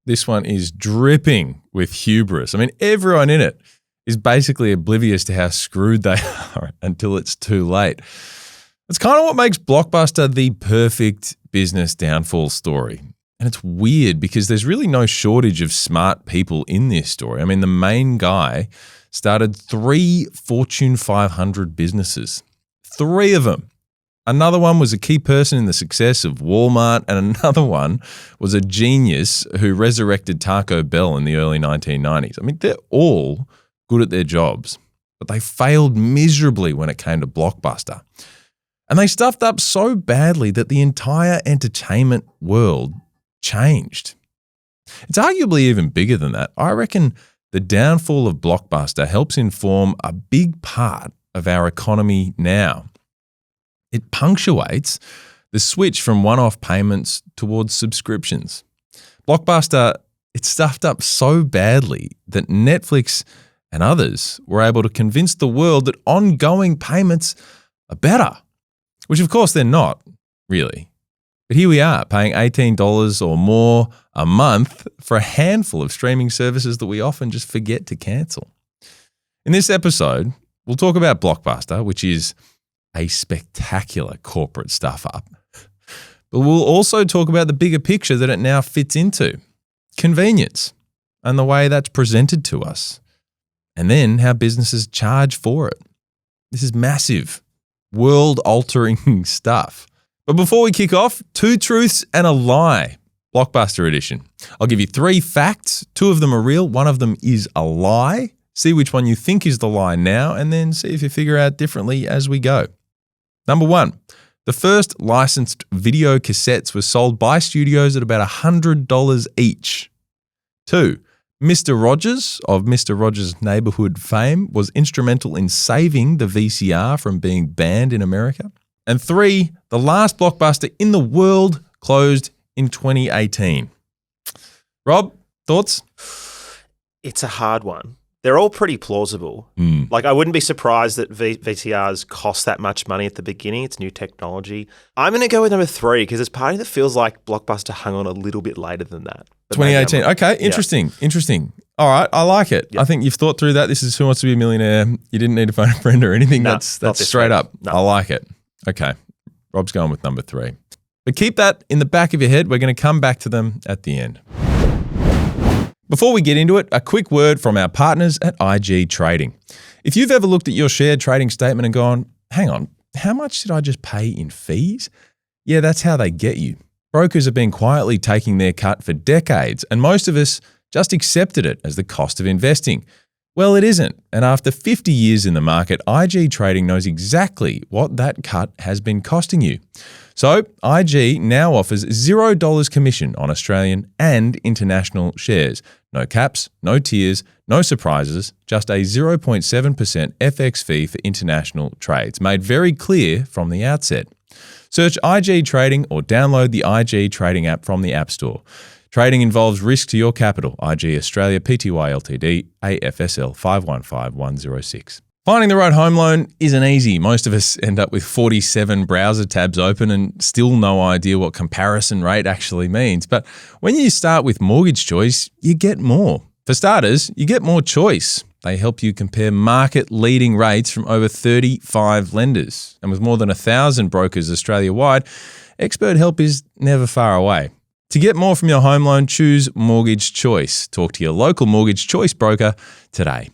This one is dripping with hubris. I mean, everyone in it is basically oblivious to how screwed they are until it's too late. It's kind of what makes Blockbuster the perfect business downfall story. And it's weird because there's really no shortage of smart people in this story. I mean, the main guy started 3 Fortune 500 businesses. 3 of them. Another one was a key person in the success of Walmart, and another one was a genius who resurrected Taco Bell in the early 1990s. I mean, they're all good at their jobs, but they failed miserably when it came to Blockbuster. And they stuffed up so badly that the entire entertainment world changed. It's arguably even bigger than that. I reckon the downfall of Blockbuster helps inform a big part of our economy now. It punctuates the switch from one-off payments towards subscriptions. Blockbuster, it stuffed up so badly that Netflix and others were able to convince the world that ongoing payments are better, which of course they're not, really. But here we are, paying $18 or more a month for a handful of streaming services that we often just forget to cancel. In this episode, we'll talk about Blockbuster, which is a spectacular corporate stuff-up. But we'll also talk about the bigger picture that it now fits into, convenience, and the way that's presented to us, and then how businesses charge for it. This is massive, world-altering stuff. But before we kick off, 2 truths and a lie, Blockbuster edition. I'll give you 3 facts. 2 of them are real, 1 of them is a lie. See which one you think is the lie now, and then see if you figure out differently as we go. Number 1, the first licensed video cassettes were sold by studios at about $100 each. 2, Mr. Rogers of Mr. Rogers' Neighborhood fame was instrumental in saving the VCR from being banned in America. And 3, the last Blockbuster in the world closed in 2018. Rob, thoughts? It's a hard one. They're all pretty plausible. Like, I wouldn't be surprised that VCRs cost that much money at the beginning. It's new technology. I'm going to go with number 3 because there's part of me that feels like Blockbuster hung on a little bit later than that. But 2018. Okay, interesting. All right, I like it. I think you've thought through that. This is Who Wants to Be a Millionaire. You didn't need to phone a friend or anything. No, that's straight up. No. I like it. Okay, Rob's going with number 3. But keep that in the back of your head. We're going to come back to them at the end. Before we get into it, a quick word from our partners at IG Trading. If you've ever looked at your shared trading statement and gone, hang on, how much did I just pay in fees? Yeah, that's how they get you. Brokers have been quietly taking their cut for decades, and most of us just accepted it as the cost of investing. Well, it isn't. And after 50 years in the market, IG Trading knows exactly what that cut has been costing you. So IG now offers $0 commission on Australian and international shares. No caps, no tiers, no surprises, just a 0.7% FX fee for international trades, made very clear from the outset. Search IG Trading or download the IG Trading app from the App Store. Trading involves risk to your capital. IG Australia Pty Ltd AFSL 515106. Finding the right home loan isn't easy. Most of us end up with 47 browser tabs open and still no idea what comparison rate actually means. But when you start with Mortgage Choice, you get more. For starters, you get more choice. They help you compare market-leading rates from over 35 lenders. And with more than 1,000 brokers Australia-wide, expert help is never far away. To get more from your home loan, choose Mortgage Choice. Talk to your local Mortgage Choice broker today.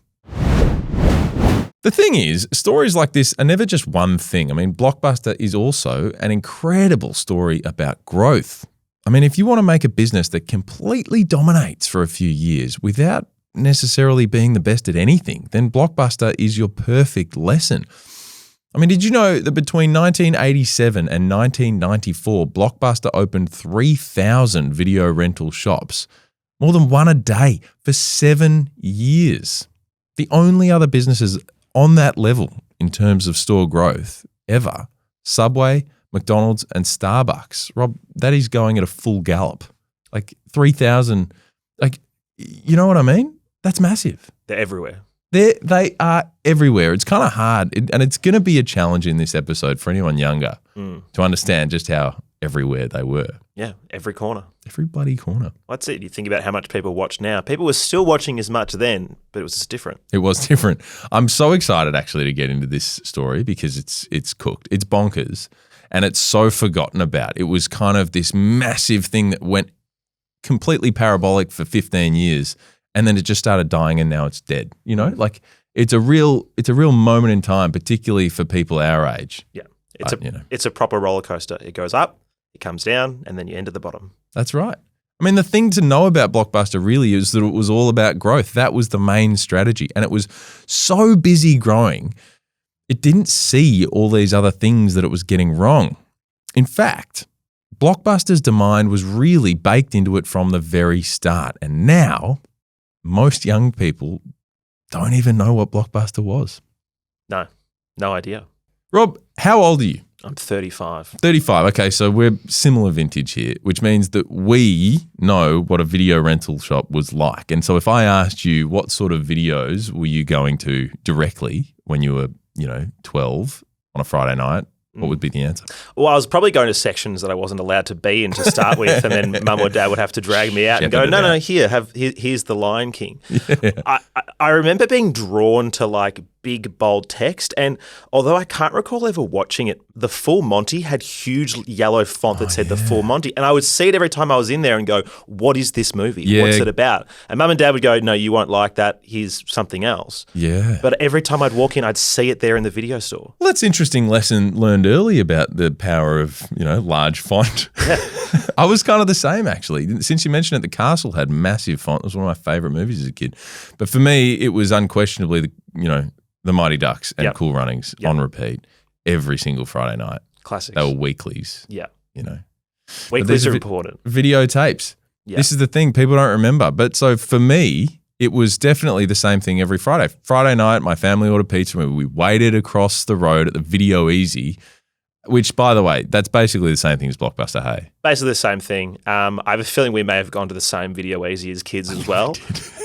The thing is, stories like this are never just one thing. I mean, Blockbuster is also an incredible story about growth. I mean, if you want to make a business that completely dominates for a few years without necessarily being the best at anything, then Blockbuster is your perfect lesson. I mean, did you know that between 1987 and 1994, Blockbuster opened 3,000 video rental shops, more than one a day, for 7 years? The only other businesses on that level in terms of store growth ever, Subway, McDonald's, and Starbucks. Rob, that is going at a full gallop. Like 3,000, like, you know what I mean? That's massive. They're everywhere. They are everywhere. It's kind of hard, and it's going to be a challenge in this episode for anyone younger to understand just how everywhere they were. Yeah, every corner. Every bloody corner. That's it. You think about how much people watch now. People were still watching as much then, but it was just different. It was different. I'm so excited actually to get into this story because it's cooked. It's bonkers and it's so forgotten about. It was kind of this massive thing that went completely parabolic for 15 years and then it just started dying and now it's dead. You know, like it's a real moment in time, particularly for people our age. Yeah. It's a proper roller coaster. It goes up, it comes down, and then you end at the bottom. That's right. I mean, the thing to know about Blockbuster really is that it was all about growth. That was the main strategy. And it was so busy growing, it didn't see all these other things that it was getting wrong. In fact, Blockbuster's demise was really baked into it from the very start. And now, most young people don't even know what Blockbuster was. No idea. Rob, how old are you? I'm 35. 35. Okay, so we're similar vintage here, which means that we know what a video rental shop was like. And so if I asked you what sort of videos were you going to directly when you were, 12 on a Friday night, what would be the answer? Well, I was probably going to sections that I wasn't allowed to be in to start with, and then mum or dad would have to drag me out and go, no, here's the Lion King. Yeah. I remember being drawn to like big, bold text, and although I can't recall ever watching it, the Full Monty had huge yellow font that said the Full Monty, and I would see it every time I was in there and go, what is this movie? Yeah. What's it about? And mum and dad would go, no, you won't like that. Here's something else. Yeah. But every time I'd walk in, I'd see it there in the video store. Well, that's an interesting lesson learned early about the power of, large font. Yeah. I was kind of the same, actually. Since you mentioned it, The Castle had massive font. It was one of my favorite movies as a kid. But for me, it was unquestionably, the Mighty Ducks and Cool Runnings on repeat every single Friday night. Classics. They were weeklies. Yeah. Weeklies are important. Videotapes. Yeah. This is the thing people don't remember. But so for me, it was definitely the same thing every Friday. Friday night, my family ordered pizza. We waited across the road at the Video Easy, which, by the way, that's basically the same thing as Blockbuster, hey? Basically the same thing. I have a feeling we may have gone to the same Video Easy as kids as well.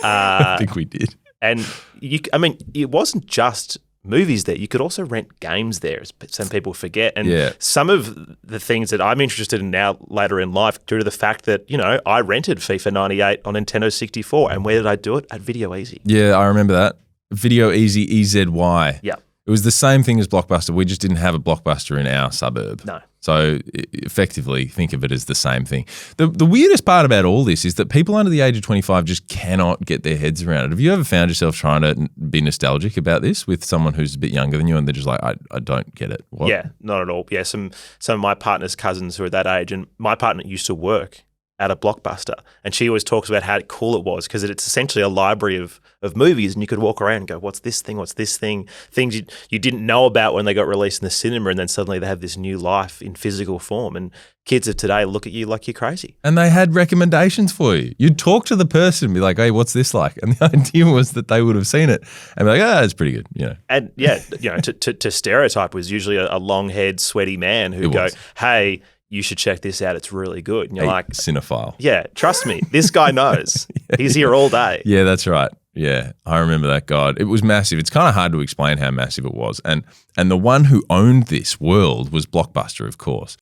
I think we did. And it wasn't just movies there. You could also rent games there, as some people forget. And some of the things that I'm interested in now later in life, due to the fact that, I rented FIFA 98 on Nintendo 64. And where did I do it? At Video Easy. Yeah, I remember that. Video Easy, EZY. Yeah. It was the same thing as Blockbuster. We just didn't have a Blockbuster in our suburb. No. So effectively, think of it as the same thing. The weirdest part about all this is that people under the age of 25 just cannot get their heads around it. Have you ever found yourself trying to be nostalgic about this with someone who's a bit younger than you and they're just like, I don't get it? What? Yeah, not at all. Yeah, some of my partner's cousins who are that age, and my partner used to work at a Blockbuster, and she always talks about how cool it was because it's essentially a library of movies, and you could walk around and go, what's this thing, things you didn't know about when they got released in the cinema, and then suddenly they have this new life in physical form, and kids of today look at you like you're crazy. And they had recommendations for you. You'd talk to the person and be like, hey, what's this like? And the idea was that they would have seen it and be like, it's pretty good. And to stereotype was usually a long-haired, sweaty man who'd go, hey, you should check this out. It's really good. And you're like, cinephile. Yeah, trust me. This guy knows. He's here all day. Yeah, that's right. Yeah, I remember that guy. It was massive. It's kind of hard to explain how massive it was. And the one who owned this world was Blockbuster, of course.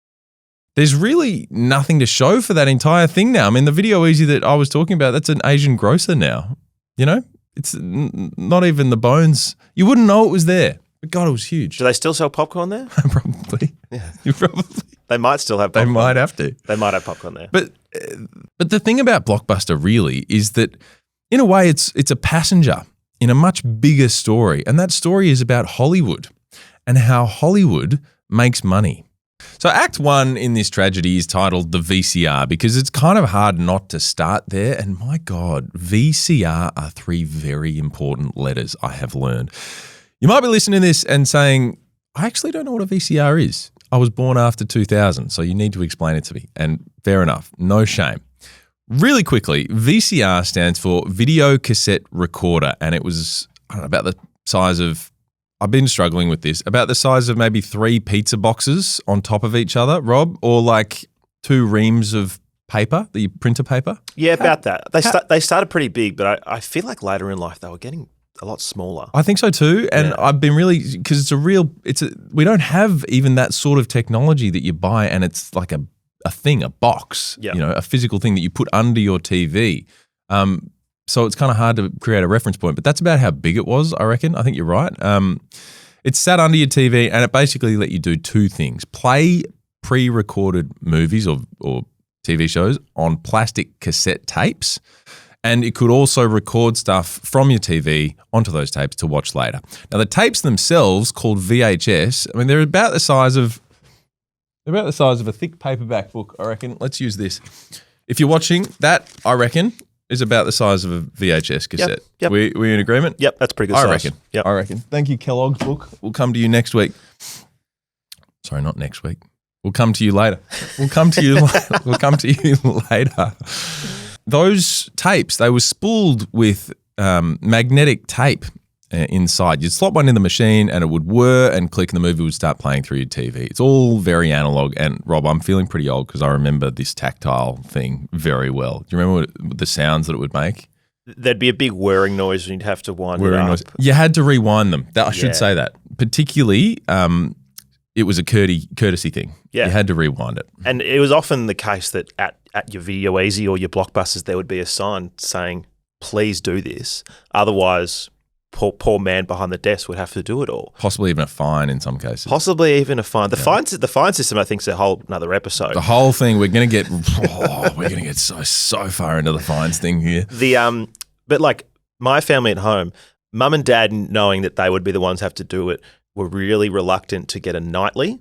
There's really nothing to show for that entire thing now. I mean, the Video Easy that I was talking about, that's an Asian grocer now. It's not even the bones. You wouldn't know it was there. But God, it was huge. Do they still sell popcorn there? Probably. Yeah. You probably. They might still have popcorn. They might have to. They might have popcorn there. But the thing about Blockbuster really is that in a way it's a passenger in a much bigger story. And that story is about Hollywood and how Hollywood makes money. So Act 1 in this tragedy is titled The VCR because it's kind of hard not to start there. And my God, VCR are 3 very important letters I have learned. You might be listening to this and saying, I actually don't know what a VCR is. I was born after 2000, so you need to explain it to me. And fair enough, no shame. Really quickly, VCR stands for Video Cassette Recorder, and it was about the size of, I've been struggling with this, about the size of maybe 3 pizza boxes on top of each other, Rob, or like 2 reams of paper, the printer paper. Yeah, about that. They started pretty big, but I feel like later in life they were getting a lot smaller. I think so too. And I've been really, because we don't have even that sort of technology that you buy and it's like a a thing, a box, Yeah. a physical thing that you put under your TV. So it's kind of hard to create a reference point, but that's about how big it was, I reckon. I think you're right. It sat under your TV and it basically let you do two things. Play pre-recorded movies or TV shows on plastic cassette tapes, and it could also record stuff from your TV onto those tapes to watch later. Now, the tapes themselves, called VHS, I mean, they're about the size of a thick paperback book, I reckon. Let's use this. If you're watching, that, I reckon, is about the size of a VHS cassette. Yep. We in agreement? Yep, that's pretty good size. I reckon. Yep. I reckon. Thank you, Kellogg's book. We'll come to you next week. Sorry, not next week. We'll come to you later. We'll come to you later. Those tapes, they were spooled with magnetic tape inside. You'd slot one in the machine and it would whir and click and the movie would start playing through your TV. It's all very analog. And Rob, I'm feeling pretty old because I remember this tactile thing very well. Do you remember the sounds that it would make? There'd be a big whirring noise and you'd have to wind it up. Noise. You had to rewind them. I should say that. Particularly, it was a courtesy thing. Yeah. You had to rewind it. And it was often the case that at your Video Easy or your Blockbusters, there would be a sign saying, please do this. Otherwise, poor man behind the desk would have to do it all. Possibly even a fine in some cases. Possibly even a fine. The fine system, I think, is a whole another episode. The whole thing, we're going to get so far into the fines thing here. But like my family at home, mum and dad, knowing that they would be the ones who have to do it, were really reluctant to get a nightly.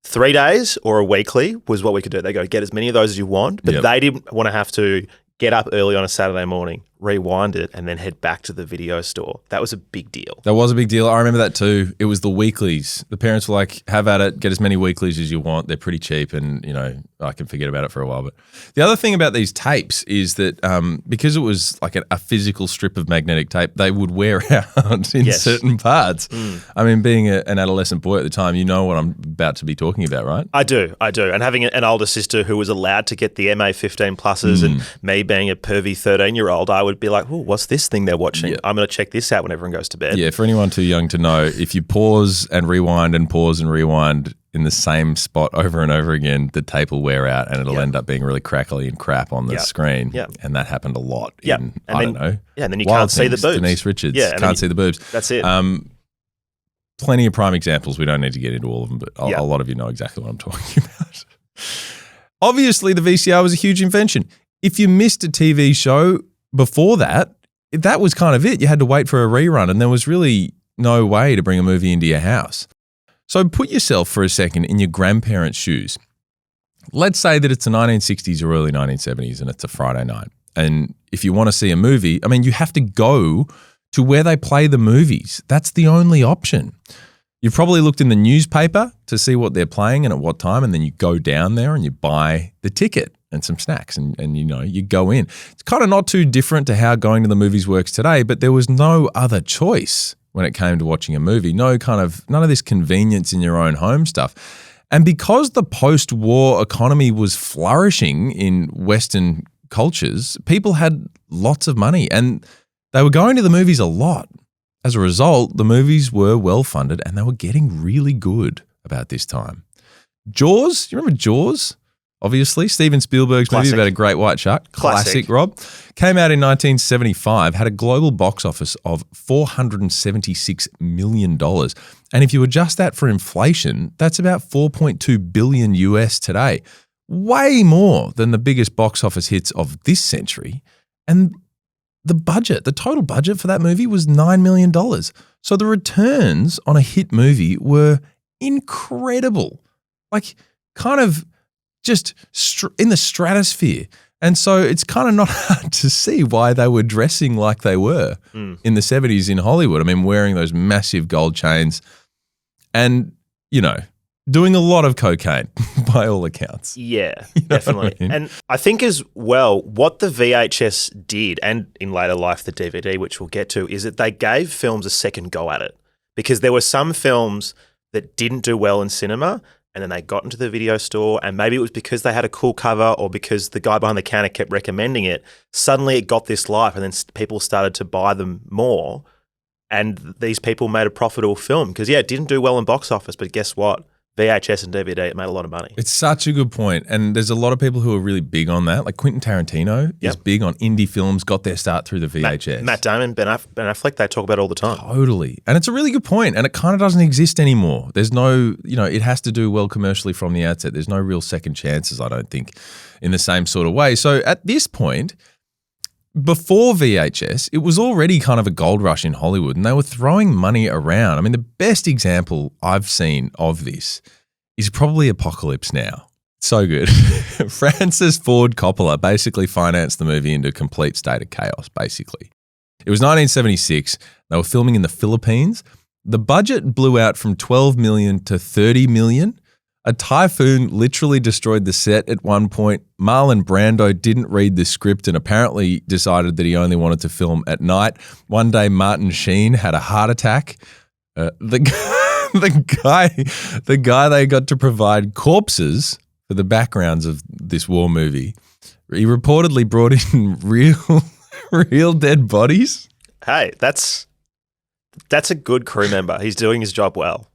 3 days or a weekly was what we could do. They go, get as many of those as you want, but they didn't want to have to get up early on a Saturday morning, rewind it, and then head back to the video store. That was a big deal. That was a big deal. I remember that too. It was the weeklies. The parents were like, have at it, get as many weeklies as you want. They're pretty cheap and, I can forget about it for a while. But the other thing about these tapes is that because it was like a physical strip of magnetic tape, they would wear out in certain parts. I mean, being an adolescent boy at the time, you know what I'm about to be talking about, right? I do. And having an older sister who was allowed to get the MA15 pluses and me being a pervy 13-year-old, I would be like, oh, what's this thing they're watching? Yeah. I'm going to check this out when everyone goes to bed. Yeah, for anyone too young to know, if you pause and rewind in the same spot over and over again, the tape will wear out and it'll end up being really crackly and crap on the screen. Yeah. And that happened a lot in, I don't know. Yeah, and then you Wild can't see the boobs. Denise Richards. Yeah, can't see the boobs. That's it. Plenty of prime examples. We don't need to get into all of them, but a lot of you know exactly what I'm talking about. Obviously, the VCR was a huge invention. If you missed a TV show before that, that was kind of it. You had to wait for a rerun and there was really no way to bring a movie into your house. So put yourself for a second in your grandparents' shoes. Let's say that it's the 1960s or early 1970s and it's a Friday night. And if you want to see a movie, I mean, you have to go to where they play the movies. That's the only option. You've probably looked in the newspaper to see what they're playing and at what time, and then you go down there and you buy the ticket and some snacks and you go in. It's kind of not too different to how going to the movies works today, but there was no other choice when it came to watching a movie. None of this convenience in your own home stuff. And because the post-war economy was flourishing in Western cultures, people had lots of money and they were going to the movies a lot. As a result, the movies were well-funded and they were getting really good about this time. Jaws, you remember Jaws? Obviously, Steven Spielberg's movie about a great white shark. Classic, Rob. Came out in 1975, had a global box office of $476 million. And if you adjust that for inflation, that's about $4.2 billion US today. Way more than the biggest box office hits of this century. And the total budget for that movie was $9 million. So the returns on a hit movie were incredible. Like kind of just in the stratosphere. And so it's kind of not hard to see why they were dressing like they were in the 70s in Hollywood. I mean, wearing those massive gold chains and, doing a lot of cocaine by all accounts. Yeah, definitely. I mean? And I think as well, what the VHS did, and in later life the DVD, which we'll get to, is that they gave films a second go at it. Because there were some films that didn't do well in cinema, and then they got into the video store, and maybe it was because they had a cool cover or because the guy behind the counter kept recommending it. Suddenly it got this life, and then people started to buy them more, and these people made a profitable film. Because, it didn't do well in box office, but guess what? VHS and DVD, it made a lot of money. It's such a good point. And there's a lot of people who are really big on that. Like Quentin Tarantino is big on indie films, got their start through the VHS. Matt Damon, Ben Affleck, they talk about it all the time. Totally. And it's a really good point. And it kind of doesn't exist anymore. There's no, it has to do well commercially from the outset. There's no real second chances, I don't think, in the same sort of way. So at this point, before VHS, it was already kind of a gold rush in Hollywood and they were throwing money around. I mean, the best example I've seen of this is probably Apocalypse Now. So good. Francis Ford Coppola basically financed the movie into a complete state of chaos, basically. It was 1976. They were filming in the Philippines. The budget blew out from 12 million to 30 million. A typhoon literally destroyed the set at one point. Marlon Brando didn't read the script and apparently decided that he only wanted to film at night. One day, Martin Sheen had a heart attack. The guy they got to provide corpses for the backgrounds of this war movie, he reportedly brought in real dead bodies. Hey, that's a good crew member. He's doing his job well.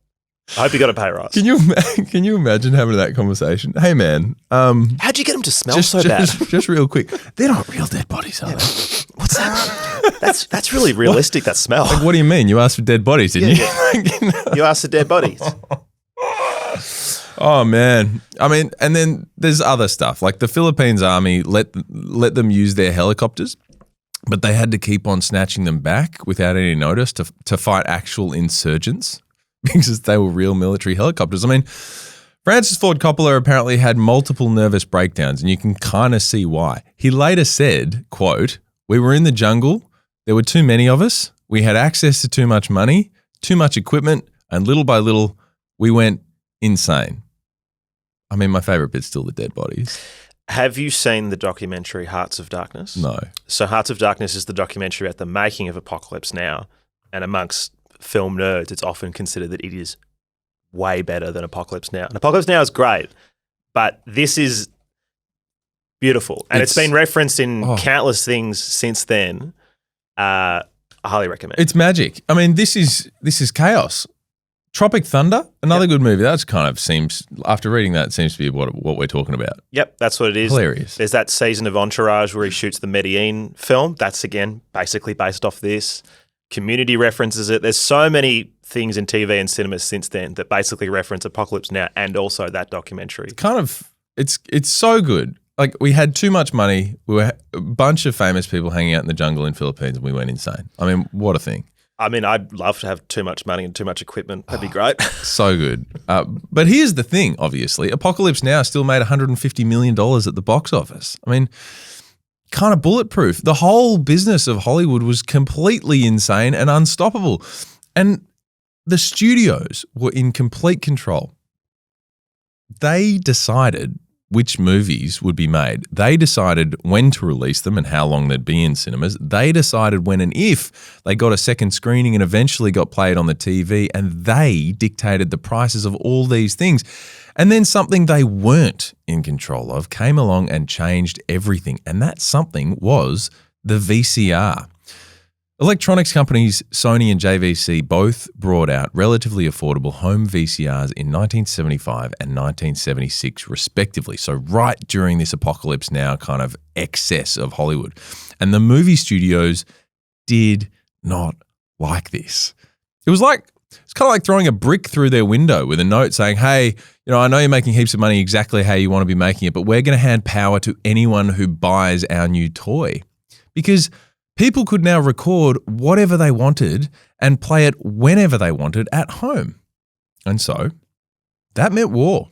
I hope he got a pay rise. Can you imagine having that conversation? Hey, man. How'd you get him to smell so bad? Just real quick. They're not real dead bodies, are they? What's that? That's really realistic, that smell. Like, what do you mean? You asked for dead bodies, didn't you? Yeah. You asked for dead bodies. Oh, man. I mean, and then there's other stuff. Like the Philippines army let them use their helicopters, but they had to keep on snatching them back without any notice to fight actual insurgents. Because they were real military helicopters. I mean, Francis Ford Coppola apparently had multiple nervous breakdowns, and you can kind of see why. He later said, quote, "We were in the jungle. There were too many of us. We had access to too much money, too much equipment, and little by little, we went insane." I mean, my favorite bit's still the dead bodies. Have you seen the documentary Hearts of Darkness? No. So Hearts of Darkness is the documentary about the making of Apocalypse Now, and amongst film nerds, it's often considered that it is way better than Apocalypse Now. And Apocalypse Now is great, but this is beautiful. And it's been referenced in countless things since then. I highly recommend. It's magic. I mean, this is chaos. Tropic Thunder, another good movie. That's kind of seems, after reading that, it seems to be what we're talking about. Yep, that's what it is. Hilarious. There's that season of Entourage where he shoots the Medellin film. That's, again, basically based off this. Community references it. There's so many things in TV and cinema since then that basically reference Apocalypse Now and also that documentary. It's so good. Like, we had too much money. We were a bunch of famous people hanging out in the jungle in Philippines and we went insane. I mean, what a thing. I mean, I'd love to have too much money and too much equipment. That'd be great. So good. But here's the thing, obviously. Apocalypse Now still made $150 million at the box office. I mean, kind of bulletproof. The whole business of Hollywood was completely insane and unstoppable. And the studios were in complete control. They decided which movies would be made. They decided when to release them and how long they'd be in cinemas. They decided when and if they got a second screening and eventually got played on the TV, and they dictated the prices of all these things. And then something they weren't in control of came along and changed everything. And that something was the VCR. Electronics companies Sony and JVC both brought out relatively affordable home VCRs in 1975 and 1976 respectively. So right during this Apocalypse Now kind of excess of Hollywood. And the movie studios did not like this. It's kind of like throwing a brick through their window with a note saying, hey, I know you're making heaps of money exactly how you want to be making it, but we're going to hand power to anyone who buys our new toy. Because people could now record whatever they wanted and play it whenever they wanted at home. And so that meant war.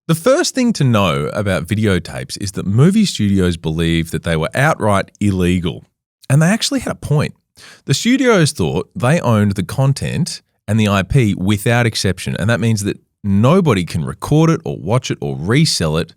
The first thing to know about videotapes is that movie studios believed that they were outright illegal. And they actually had a point. The studios thought they owned the content and the IP without exception. And that means that nobody can record it or watch it or resell it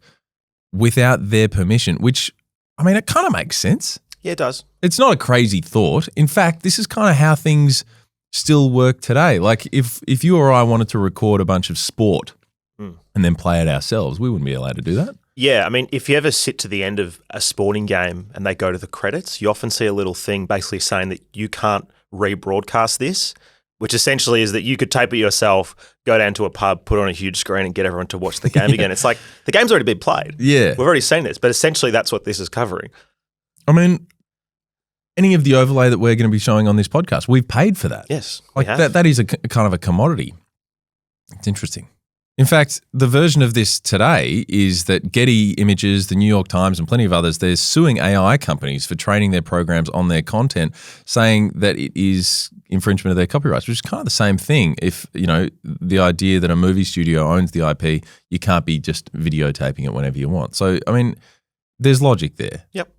without their permission, which, I mean, it kind of makes sense. Yeah, it does. It's not a crazy thought. In fact, this is kind of how things still work today. Like if you or I wanted to record a bunch of sport and then play it ourselves, we wouldn't be allowed to do that. Yeah, I mean, if you ever sit to the end of a sporting game and they go to the credits, you often see a little thing basically saying that you can't rebroadcast this which essentially is that you could tape it yourself, go down to a pub, put it on a huge screen and get everyone to watch the game again. It's like the game's already been played. Yeah. We've already seen this, but essentially that's what this is covering. I mean, any of the overlay that we're going to be showing on this podcast, we've paid for that. Yes. Like that is a kind of a commodity. It's interesting. In fact, the version of this today is that Getty Images, the New York Times, and plenty of others, they're suing AI companies for training their programs on their content, saying that it is infringement of their copyrights, which is kind of the same thing. If, the idea that a movie studio owns the IP, you can't be just videotaping it whenever you want. So, I mean, there's logic there. Yep.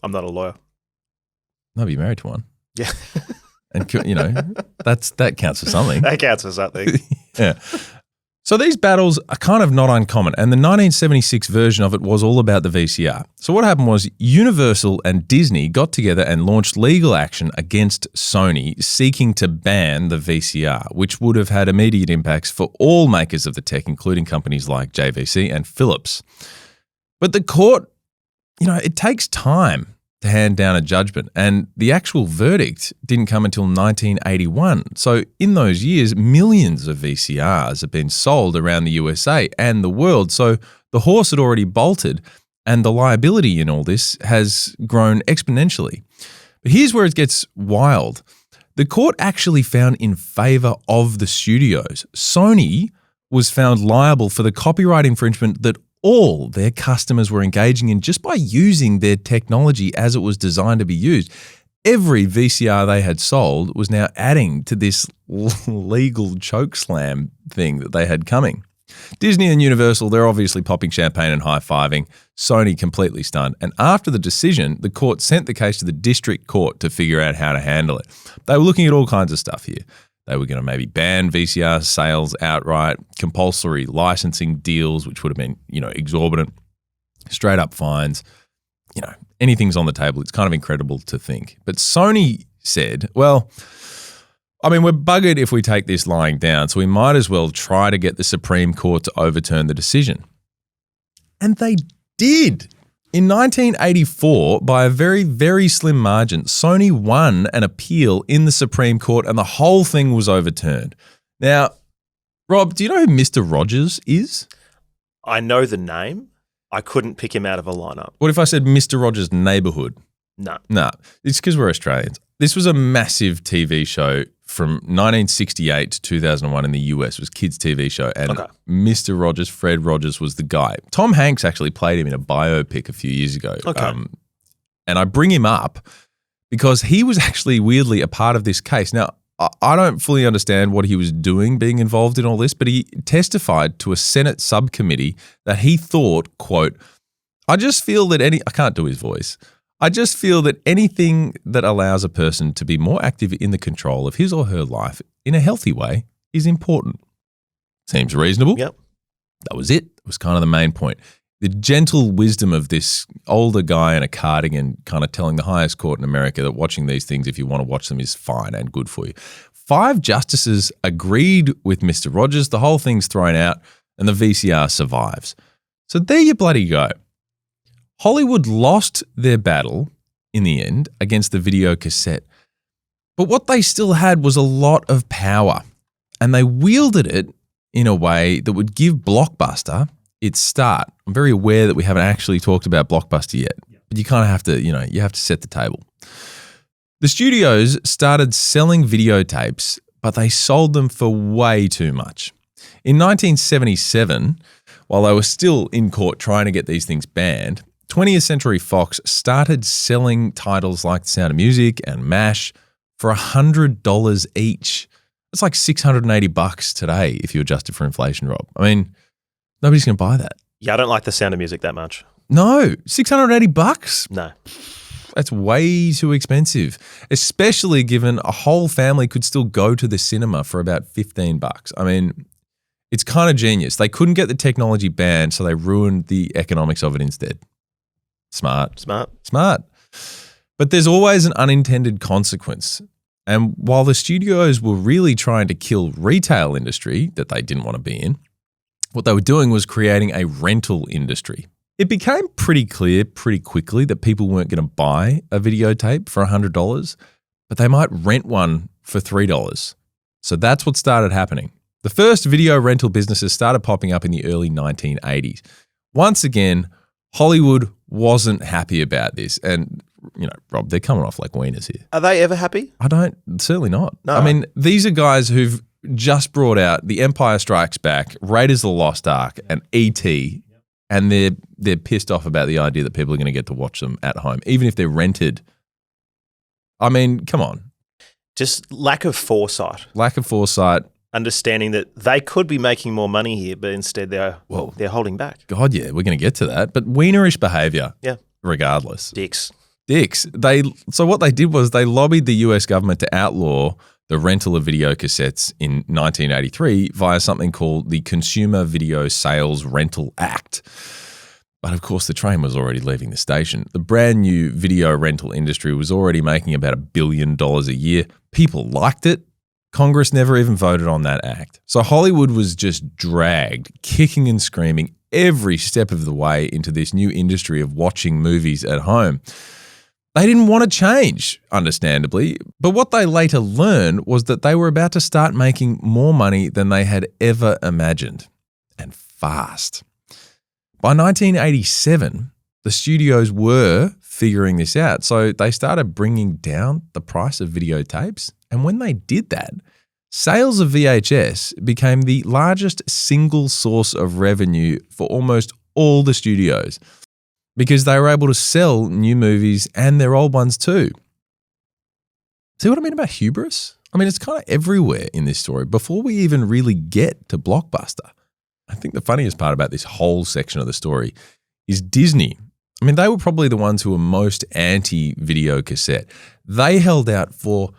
I'm not a lawyer. No, but you're married to one. Yeah. And, that counts for something. That counts for something. Yeah. So these battles are kind of not uncommon, and the 1976 version of it was all about the VCR. So what happened was Universal and Disney got together and launched legal action against Sony, seeking to ban the VCR, which would have had immediate impacts for all makers of the tech, including companies like JVC and Philips. But the court, it takes time to hand down a judgment, and the actual verdict didn't come until 1981. So in those years, millions of VCRs have been sold around the USA and the world. So the horse had already bolted, and the liability in all this has grown exponentially. But here's where it gets wild. The court actually found in favor of the studios. Sony was found liable for the copyright infringement that all their customers were engaging in just by using their technology as it was designed to be used. Every VCR they had sold was now adding to this legal chokeslam thing that they had coming. Disney and Universal, they're obviously popping champagne and high-fiving. Sony completely stunned. And after the decision, the court sent the case to the district court to figure out how to handle it. They were looking at all kinds of stuff here. They were going to maybe ban VCR sales outright, compulsory licensing deals, which would have been, exorbitant, straight up fines. Anything's on the table. It's kind of incredible to think. But Sony said, well, I mean, we're buggered if we take this lying down, so we might as well try to get the Supreme Court to overturn the decision. And they did. In 1984, by a very, very slim margin, Sony won an appeal in the Supreme Court and the whole thing was overturned. Now, Rob, do you know who Mr. Rogers is? I know the name. I couldn't pick him out of a lineup. What if I said Mr. Rogers' Neighbourhood? No. No, it's because we're Australians. This was a massive TV show from 1968 to 2001 in the US. It was a kids' TV show. And Mr. Rogers, Fred Rogers, was the guy. Tom Hanks actually played him in a biopic a few years ago. Okay. And I bring him up because he was actually weirdly a part of this case. Now, I don't fully understand what he was doing being involved in all this, but he testified to a Senate subcommittee that he thought, quote, I just feel that I can't do his voice. I just feel that anything that allows a person to be more active in the control of his or her life in a healthy way is important. Seems reasonable. Yep. That was it. It was kind of the main point. The gentle wisdom of this older guy in a cardigan kind of telling the highest court in America that watching these things, if you want to watch them, is fine and good for you. 5 justices agreed with Mr. Rogers. The whole thing's thrown out and the VCR survives. So there you bloody go. Hollywood lost their battle in the end against the video cassette. But what they still had was a lot of power, and they wielded it in a way that would give Blockbuster its start. I'm very aware that we haven't actually talked about Blockbuster yet, but you kind of have to, you have to set the table. The studios started selling videotapes, but they sold them for way too much. In 1977, while they were still in court trying to get these things banned, 20th Century Fox started selling titles like The Sound of Music and MASH for $100 each. It's like $680 today if you adjust it for inflation, Rob. I mean, nobody's going to buy that. Yeah, I don't like The Sound of Music that much. No, $680? No. That's way too expensive, especially given a whole family could still go to the cinema for about $15. I mean, it's kind of genius. They couldn't get the technology banned, so they ruined the economics of it instead. Smart. But there's always an unintended consequence. And while the studios were really trying to kill retail industry that they didn't want to be in, what they were doing was creating a rental industry. It became pretty clear pretty quickly that people weren't going to buy a videotape for $100. but they might rent one for $3. So that's what started happening. The first video rental businesses started popping up in the early 1980s. Once again, Hollywood wasn't happy about this. And, Rob, they're coming off like wieners here. Are they ever happy? Certainly not. No. I mean, these are guys who've just brought out The Empire Strikes Back, Raiders of the Lost Ark, and E.T., and they're pissed off about the idea that people are going to get to watch them at home, even if they're rented. I mean, come on. Just lack of foresight. Understanding that they could be making more money here, but instead they're holding back. God, yeah, we're going to get to that. But wienerish behavior, regardless. Dicks. So what they did was they lobbied the US government to outlaw the rental of video cassettes in 1983 via something called the Consumer Video Sales Rental Act. But of course, the train was already leaving the station. The brand new video rental industry was already making about $1 billion a year. People liked it. Congress never even voted on that act. So Hollywood was just dragged, kicking and screaming every step of the way into this new industry of watching movies at home. They didn't want to change, understandably, but what they later learned was that they were about to start making more money than they had ever imagined, and fast. By 1987, the studios were figuring this out, so they started bringing down the price of videotapes, and when they did that, sales of VHS became the largest single source of revenue for almost all the studios, because they were able to sell new movies and their old ones too. See what I mean about hubris? I mean, it's kind of everywhere in this story before we even really get to Blockbuster. I think the funniest part about this whole section of the story is Disney. I mean, they were probably the ones who were most anti-video cassette. They held out for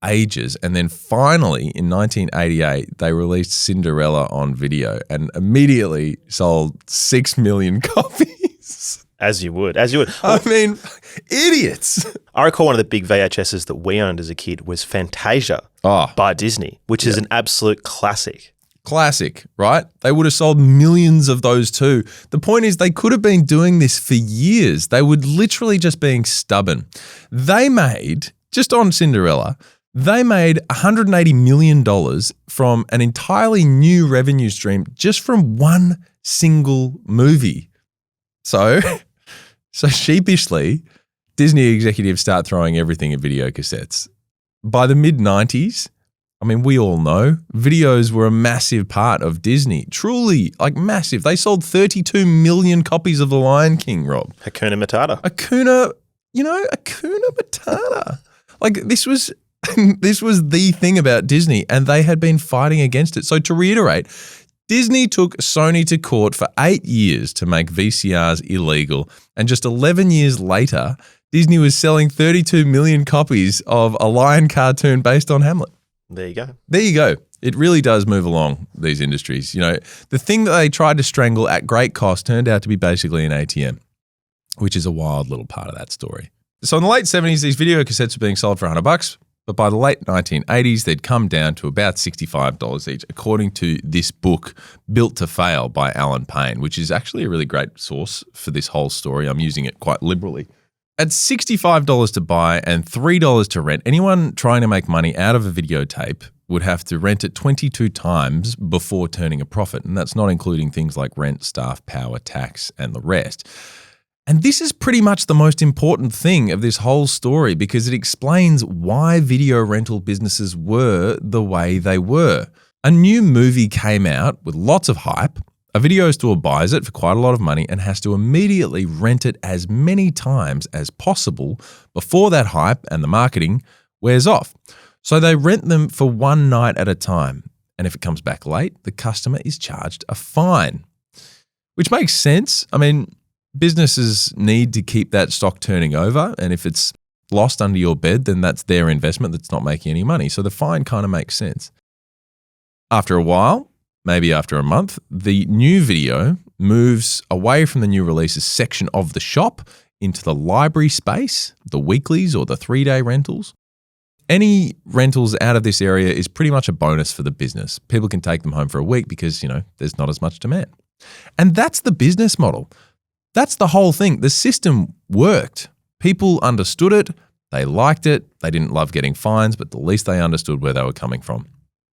ages, and then finally in 1988, they released Cinderella on video and immediately sold 6 million copies. As you would. I mean, idiots. I recall one of the big VHSs that we owned as a kid was Fantasia by Disney, which is an absolute classic. Classic, right? They would have sold millions of those too. The point is they could have been doing this for years. They were literally just being stubborn. They made, just on Cinderella, they made $180 million from an entirely new revenue stream just from one single movie. So sheepishly, Disney executives start throwing everything at video cassettes. By the mid-90s, I mean, we all know, videos were a massive part of Disney. Truly, like massive. They sold 32 million copies of The Lion King, Rob. Hakuna Matata. Hakuna Matata. Like this was the thing about Disney, and they had been fighting against it. So to reiterate, Disney took Sony to court for 8 years to make VCRs illegal, and just 11 years later, Disney was selling 32 million copies of a lion cartoon based on Hamlet. There you go. There you go. It really does move along, these industries. The thing that they tried to strangle at great cost turned out to be basically an ATM, which is a wild little part of that story. So in the late 70s, these video cassettes were being sold for $100. But by the late 1980s, they'd come down to about $65 each, according to this book, Built to Fail by Alan Payne, which is actually a really great source for this whole story. I'm using it quite liberally. At $65 to buy and $3 to rent, anyone trying to make money out of a videotape would have to rent it 22 times before turning a profit. And that's not including things like rent, staff, power, tax, and the rest. And this is pretty much the most important thing of this whole story because it explains why video rental businesses were the way they were. A new movie came out with lots of hype. A video store buys it for quite a lot of money and has to immediately rent it as many times as possible before that hype and the marketing wears off. So they rent them for one night at a time. And if it comes back late, the customer is charged a fine, which makes sense. I mean, businesses need to keep that stock turning over, and if it's lost under your bed, then that's their investment that's not making any money. So the fine kind of makes sense. After a while, maybe after a month, the new video moves away from the new releases section of the shop into the library space, the weeklies or the 3-day rentals. Any rentals out of this area is pretty much a bonus for the business. People can take them home for a week because, there's not as much demand. And that's the business model. That's the whole thing. The system worked. People understood it. They liked it. They didn't love getting fines, but at least they understood where they were coming from.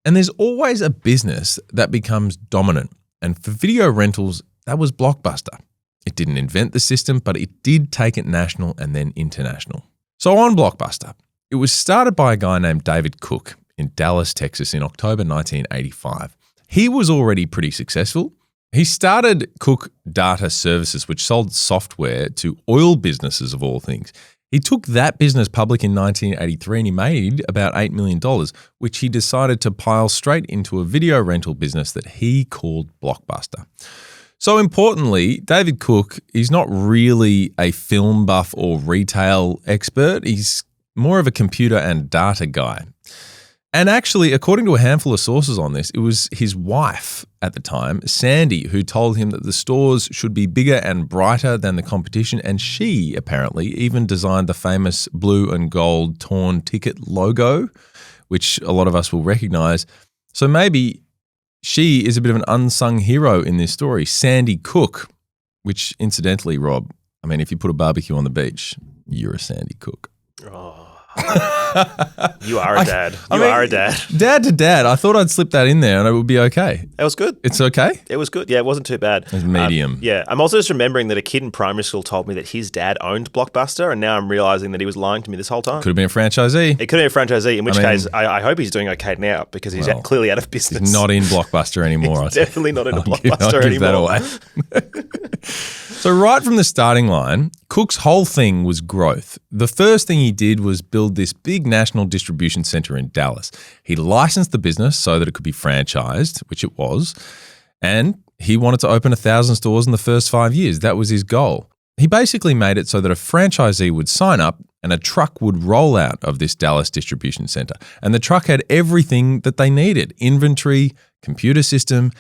And there's always a business that becomes dominant. And for video rentals, that was Blockbuster. It didn't invent the system, but it did take it national and then international. So on Blockbuster, it was started by a guy named David Cook in Dallas, Texas in October 1985. He was already pretty successful. He started Cook Data Services, which sold software to oil businesses of all things. He took that business public in 1983 and he made about $8 million, which he decided to pile straight into a video rental business that he called Blockbuster. So importantly, David Cook, he's not really a film buff or retail expert. He's more of a computer and data guy. And actually, according to a handful of sources on this, it was his wife at the time, Sandy, who told him that the stores should be bigger and brighter than the competition. And she apparently even designed the famous blue and gold torn ticket logo, which a lot of us will recognize. So maybe she is a bit of an unsung hero in this story, Sandy Cook, which incidentally, Rob, I mean, if you put a barbecue on the beach, you're a Sandy Cook. Oh. You are a dad. You are a dad. Dad to dad. I thought I'd slip that in there and it would be okay. It was good. It's okay? It was good. Yeah, it wasn't too bad. It was medium. Yeah. I'm also just remembering that a kid in primary school told me that his dad owned Blockbuster, and now I'm realizing that he was lying to me this whole time. Could have been a franchisee. It could have been a franchisee, in which case I hope he's doing okay now because he's clearly out of business. He's not in Blockbuster anymore. He's definitely not in a Blockbuster anymore. I'll give that away. So right from the starting line, Cook's whole thing was growth. The first thing he did was build this big national distribution center in Dallas. He licensed the business so that it could be franchised, which it was, and he wanted to open 1,000 stores in the first 5 years. That was his goal. He basically made it so that a franchisee would sign up and a truck would roll out of this Dallas distribution center. And the truck had everything that they needed: inventory, computer system,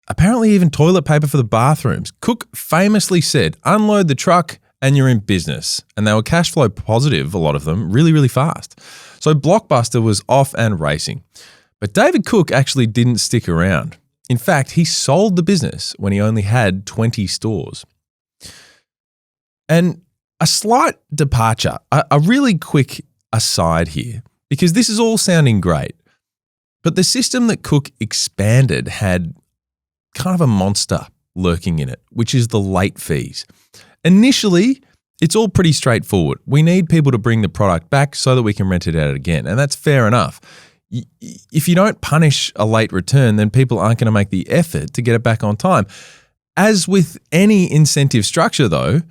apparently even toilet paper for the bathrooms. Cook famously said, unload the truck and you're in business. And they were cash flow positive, a lot of them, really, really fast. So Blockbuster was off and racing. But David Cook actually didn't stick around. In fact, he sold the business when he only had 20 stores. And a slight departure, a really quick aside here, because this is all sounding great, but the system that Cook expanded had kind of a monster lurking in it, which is the late fees. Initially, it's all pretty straightforward. We need people to bring the product back so that we can rent it out again, and that's fair enough. If you don't punish a late return, then people aren't going to make the effort to get it back on time. As with any incentive structure, though,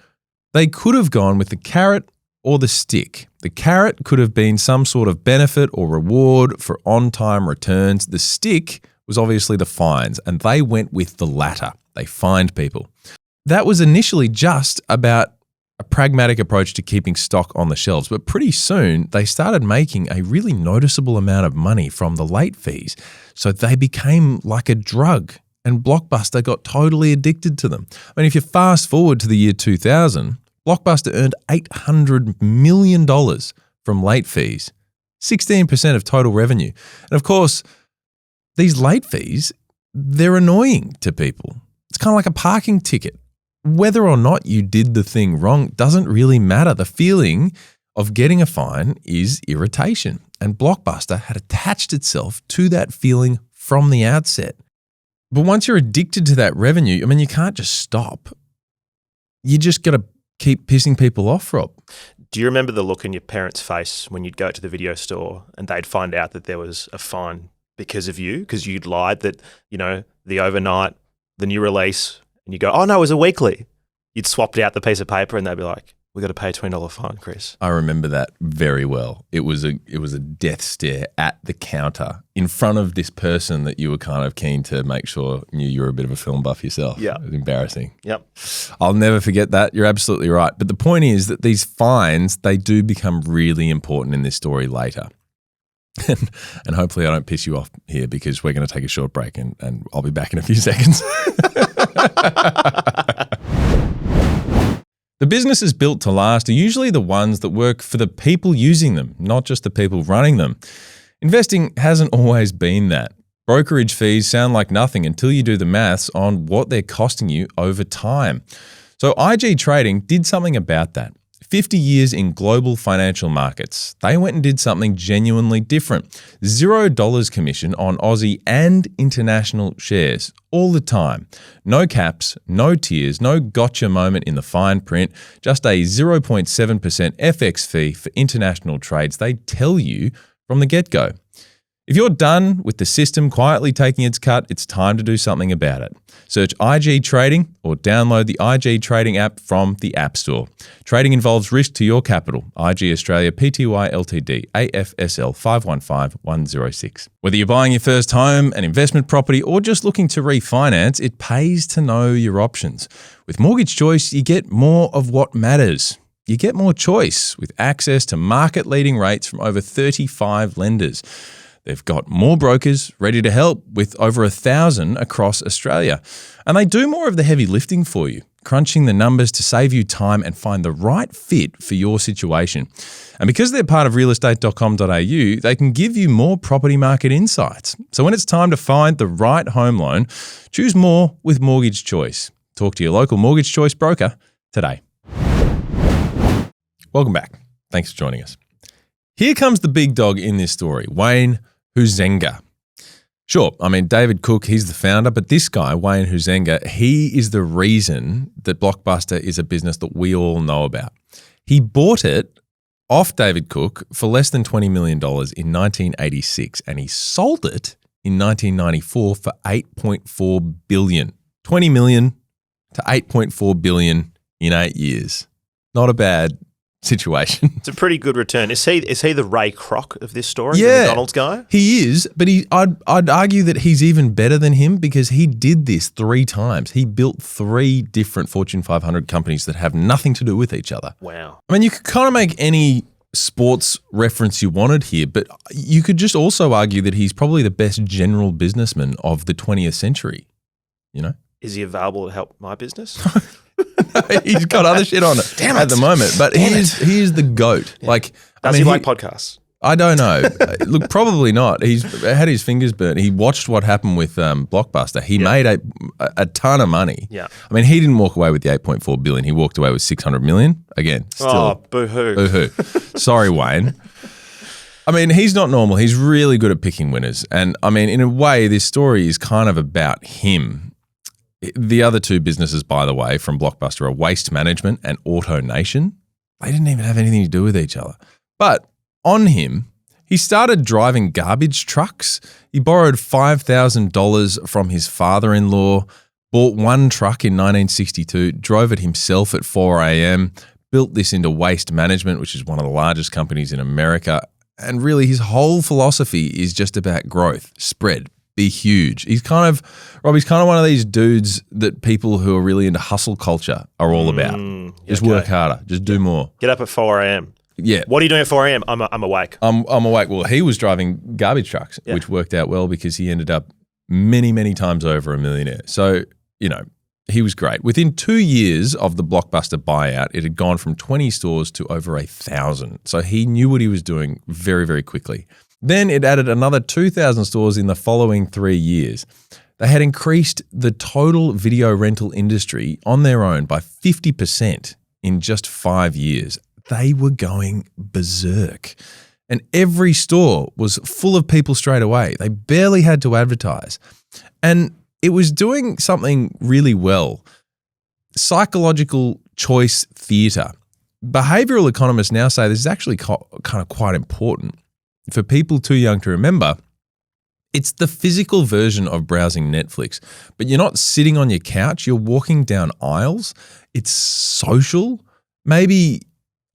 they could have gone with the carrot or the stick. The carrot could have been some sort of benefit or reward for on-time returns. The stick was obviously the fines, and they went with the latter. They fined people. That was initially just about a pragmatic approach to keeping stock on the shelves, but pretty soon they started making a really noticeable amount of money from the late fees, so they became like a drug, and Blockbuster got totally addicted to them. I mean, if you fast forward to the year 2000, Blockbuster earned $800 million from late fees, 16% of total revenue. And of course, these late fees, they're annoying to people. It's kind of like a parking ticket. Whether or not you did the thing wrong doesn't really matter. The feeling of getting a fine is irritation. And Blockbuster had attached itself to that feeling from the outset. But once you're addicted to that revenue, I mean, you can't just stop. You just got to keep pissing people off, Rob. Do you remember the look in your parents' face when you'd go to the video store and they'd find out that there was a fine because of you, because you'd lied that, you know, the overnight, the new release, and you go, oh no, it was a weekly. You'd swapped out the piece of paper and they'd be like, we got to pay a $20 fine, Chris. I remember that very well. It was a death stare at the counter in front of this person that you were kind of keen to make sure knew you were a bit of a film buff yourself. Yeah. It was embarrassing. Yep. I'll never forget that. You're absolutely right. But the point is that these fines, they do become really important in this story later. And hopefully I don't piss you off here because we're going to take a short break and I'll be back in a few seconds. The businesses built to last are usually the ones that work for the people using them, not just the people running them. Investing hasn't always been that. Brokerage fees sound like nothing until you do the maths on what they're costing you over time. So IG Trading did something about that. 50 years in global financial markets. They went and did something genuinely different. $0 commission on Aussie and international shares all the time. No caps, no tiers, no gotcha moment in the fine print, just a 0.7% FX fee for international trades. They tell you from the get-go. If you're done with the system quietly taking its cut, it's time to do something about it. Search IG Trading or download the IG Trading app from the App Store. Trading involves risk to your capital. IG Australia Pty Ltd AFSL 515106. Whether you're buying your first home, an investment property, or just looking to refinance, it pays to know your options. With Mortgage Choice, you get more of what matters. You get more choice with access to market-leading rates from over 35 lenders. They've got more brokers ready to help with over 1,000 across Australia. And they do more of the heavy lifting for you, crunching the numbers to save you time and find the right fit for your situation. And because they're part of realestate.com.au, they can give you more property market insights. So when it's time to find the right home loan, choose more with Mortgage Choice. Talk to your local Mortgage Choice broker today. Welcome back. Thanks for joining us. Here comes the big dog in this story, Wayne Huizenga. Sure, I mean, David Cook, he's the founder, but this guy, Wayne Huizenga, he is the reason that BlockBuster is a business that we all know about. He bought it off David Cook for less than $20 million in 1986, and he sold it in 1994 for $8.4 billion. $20 million to $8.4 billion in 8 years. Not a bad situation. It's a pretty good return. Is he the Ray Kroc of this story? Yeah, the McDonald's guy? He is, but I'd argue that he's even better than him because he did this 3 times. He built 3 different Fortune 500 companies that have nothing to do with each other. Wow. I mean, you could kind of make any sports reference you wanted here, but you could just also argue that he's probably the best general businessman of the 20th century, you know? Is he available to help my business? He's got other shit on it at the moment, but he is the GOAT. Yeah. Does he like podcasts? I don't know. Look, probably not. He's had his fingers burnt. He watched what happened with BlockBuster. He made a ton of money. Yeah. I mean, he didn't walk away with the $8.4 billion. He walked away with $600 million. Again, still. Boo-hoo. Boo-hoo. Sorry, Wayne. I mean, he's not normal. He's really good at picking winners. And I mean, in a way, this story is kind of about him. The other 2 businesses, by the way, from BlockBuster are Waste Management and AutoNation. They didn't even have anything to do with each other. But on him, he started driving garbage trucks. He borrowed $5,000 from his father-in-law, bought 1 truck in 1962, drove it himself at 4 a.m., built this into Waste Management, which is one of the largest companies in America. And really, his whole philosophy is just about growth, spread, be huge. He's kind of one of these dudes that people who are really into hustle culture are all about. Just work harder. Just do more. Get up at 4 a.m. Yeah. What are you doing at 4 a.m.? I'm awake. I'm awake. Well, he was driving garbage trucks, which worked out well because he ended up many, many times over a millionaire. So, you know, he was great. Within 2 years of the BlockBuster buyout, it had gone from 20 stores to over 1,000. So he knew what he was doing very, very quickly. Then it added another 2,000 stores in the following 3 years. They had increased the total video rental industry on their own by 50% in just 5 years. They were going berserk. And every store was full of people straight away. They barely had to advertise. And it was doing something really well. Psychological choice theatre. Behavioral economists now say this is actually kind of quite important. For people too young to remember, it's the physical version of browsing Netflix, but you're not sitting on your couch, you're walking down aisles. It's social. Maybe,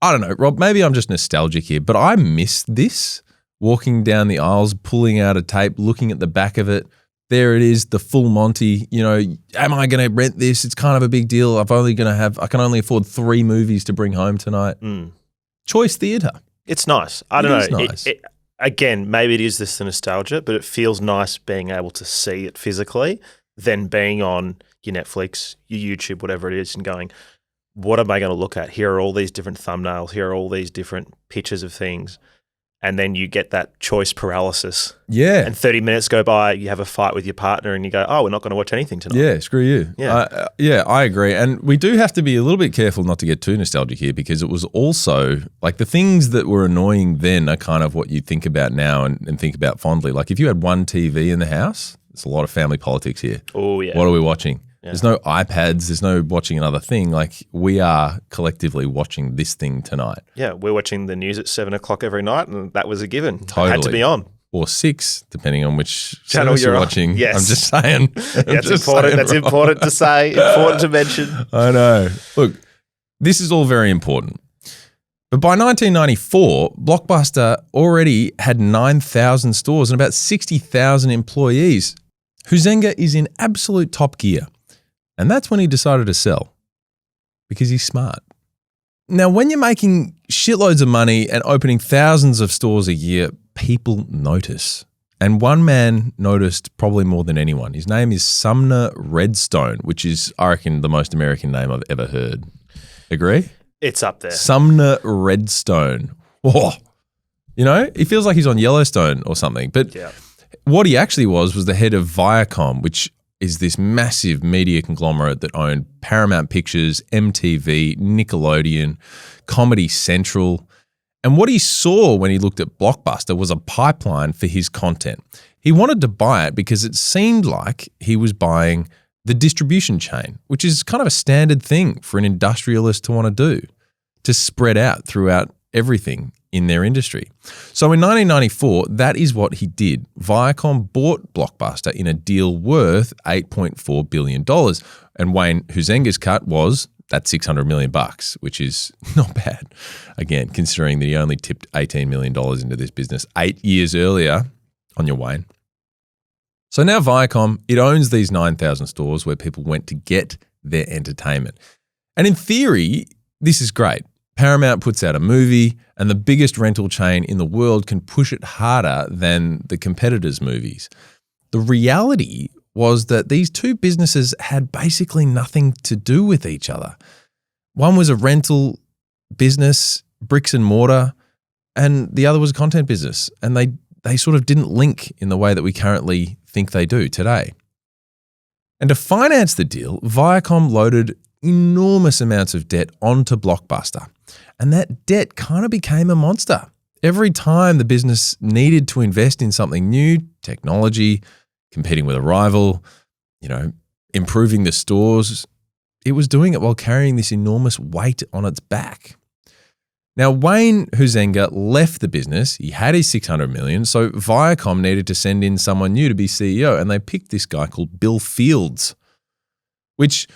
I don't know, Rob, maybe I'm just nostalgic here, but I miss this, walking down the aisles, pulling out a tape, looking at the back of it. There it is, the full Monty, you know, am I going to rent this? It's kind of a big deal. I can only afford 3 movies to bring home tonight. Choice theatre. It's nice. I don't know. Nice. Again, maybe it is this the nostalgia, but it feels nice being able to see it physically than being on your Netflix, your YouTube, whatever it is, and going, what am I going to look at? Here are all these different thumbnails. Here are all these different pictures of things. and then you get that choice paralysis. Yeah. And 30 minutes go by, you have a fight with your partner and you go, oh, we're not going to watch anything tonight. Yeah, screw you. Yeah. I agree. And we do have to be a little bit careful not to get too nostalgic here, because it was also like the things that were annoying then are kind of what you think about now and think about fondly. Like if you had one TV in the house, there's a lot of family politics here. Oh, yeah. What are we watching? Yeah. There's no iPads. There's no watching another thing. Like we are collectively watching this thing tonight. Yeah, we're watching the news at 7 o'clock every night, and that was a given. Totally. It had to be on. Or 6, depending on which channel you're on. watching. Yes. I'm just saying. That's important. That's important to say, important to mention. I know. Look, this is all very important. But by 1994, Blockbuster already had 9,000 stores and about 60,000 employees. Huizenga is in absolute top gear. And that's when he decided to sell, because he's smart. Now, when you're making shitloads of money and opening thousands of stores a year, people notice. And one man noticed probably more than anyone. His name is Sumner Redstone, which is, I reckon, the most American name I've ever heard. Agree? It's up there. Sumner Redstone. Whoa. You know, he feels like he's on Yellowstone or something. But what he actually was the head of Viacom, which is this massive media conglomerate that owned Paramount Pictures, MTV, Nickelodeon, Comedy Central. And what he saw when he looked at Blockbuster was a pipeline for his content. He wanted to buy it because it seemed like he was buying the distribution chain, which is kind of a standard thing for an industrialist to want to do, to spread out throughout everything in their industry. So in 1994, that is what he did. Viacom bought Blockbuster in a deal worth $8.4 billion. And Wayne Huizenga's cut was that $600 million, which is not bad. Again, considering that he only tipped $18 million into this business 8 years earlier on your Wayne. So now Viacom, it owns these 9,000 stores where people went to get their entertainment. And in theory, this is great. Paramount puts out a movie and the biggest rental chain in the world can push it harder than the competitors' movies. The reality was that these two businesses had basically nothing to do with each other. One was a rental business, bricks and mortar, and the other was a content business. And they sort of didn't link in the way that we currently think they do today. And to finance the deal, Viacom loaded enormous amounts of debt onto Blockbuster. And that debt kind of became a monster. Every time the business needed to invest in something new, technology, competing with a rival, improving the stores, it was doing it while carrying this enormous weight on its back. Now, Wayne Huizenga left the business. He had his $600 million, so Viacom needed to send in someone new to be CEO, and they picked this guy called Bill Fields, which,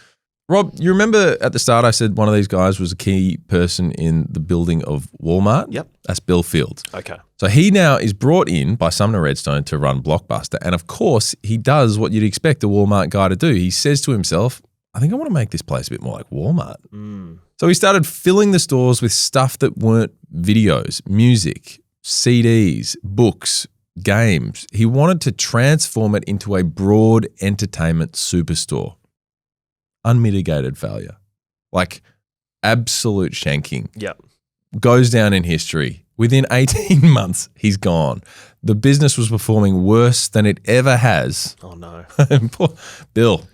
Rob, you remember at the start I said one of these guys was a key person in the building of Walmart? Yep. That's Bill Fields. Okay. So he now is brought in by Sumner Redstone to run Blockbuster, and of course, he does what you'd expect a Walmart guy to do. He says to himself, I think I want to make this place a bit more like Walmart. So he started filling the stores with stuff that weren't videos, music, CDs, books, games. He wanted to transform it into a broad entertainment superstore. Unmitigated failure. Like absolute shanking. Yep. Goes down in history. Within 18 months, he's gone. The business was performing worse than it ever has. Oh, no. Poor Bill.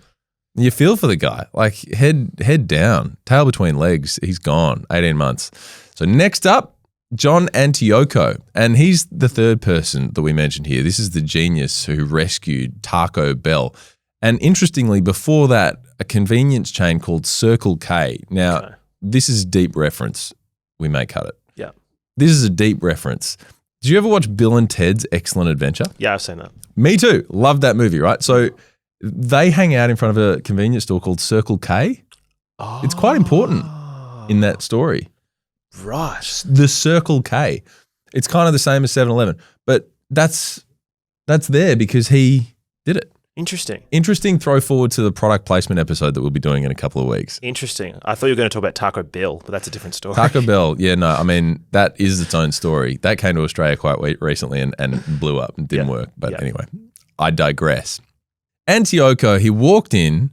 You feel for the guy, like head down, tail between legs. He's gone, 18 months. So next up, John Antioco, and he's the third person that we mentioned here. This is the genius who rescued Taco Bell. And interestingly, before that, a convenience chain called Circle K. Now, This is deep reference. We may cut it. Yeah. This is a deep reference. Did you ever watch Bill and Ted's Excellent Adventure? Yeah, I've seen that. Me too. Love that movie, right? So they hang out in front of a convenience store called Circle K. Oh. It's quite important in that story. Right. The Circle K. It's kind of the same as 7-Eleven, but that's there because he did it. Interesting throw forward to the product placement episode that we'll be doing in a couple of weeks. Interesting. I thought you were going to talk about Taco Bell, but that's a different story. Taco Bell, yeah, no, I mean, that is its own story. That came to Australia quite recently and blew up and didn't work. But anyway, I digress. Antioco, he walked in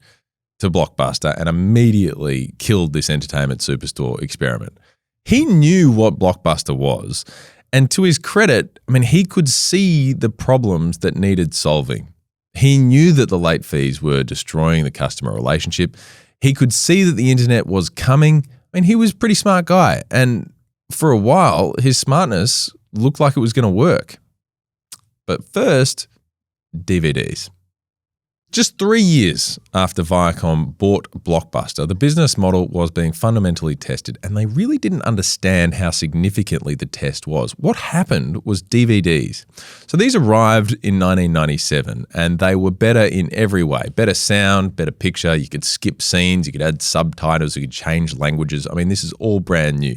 to Blockbuster and immediately killed this entertainment superstore experiment. He knew what Blockbuster was, And to his credit, I mean, he could see the problems that needed solving. He knew that the late fees were destroying the customer relationship. He could see that the internet was coming. I mean, he was a pretty smart guy. And for a while, his smartness looked like it was going to work. But first, DVDs. Just 3 years after Viacom bought Blockbuster, the business model was being fundamentally tested, and they really didn't understand how significantly the test was. What happened was DVDs. So these arrived in 1997, and they were better in every way. Better sound, better picture, you could skip scenes, you could add subtitles, you could change languages. I mean, this is all brand new.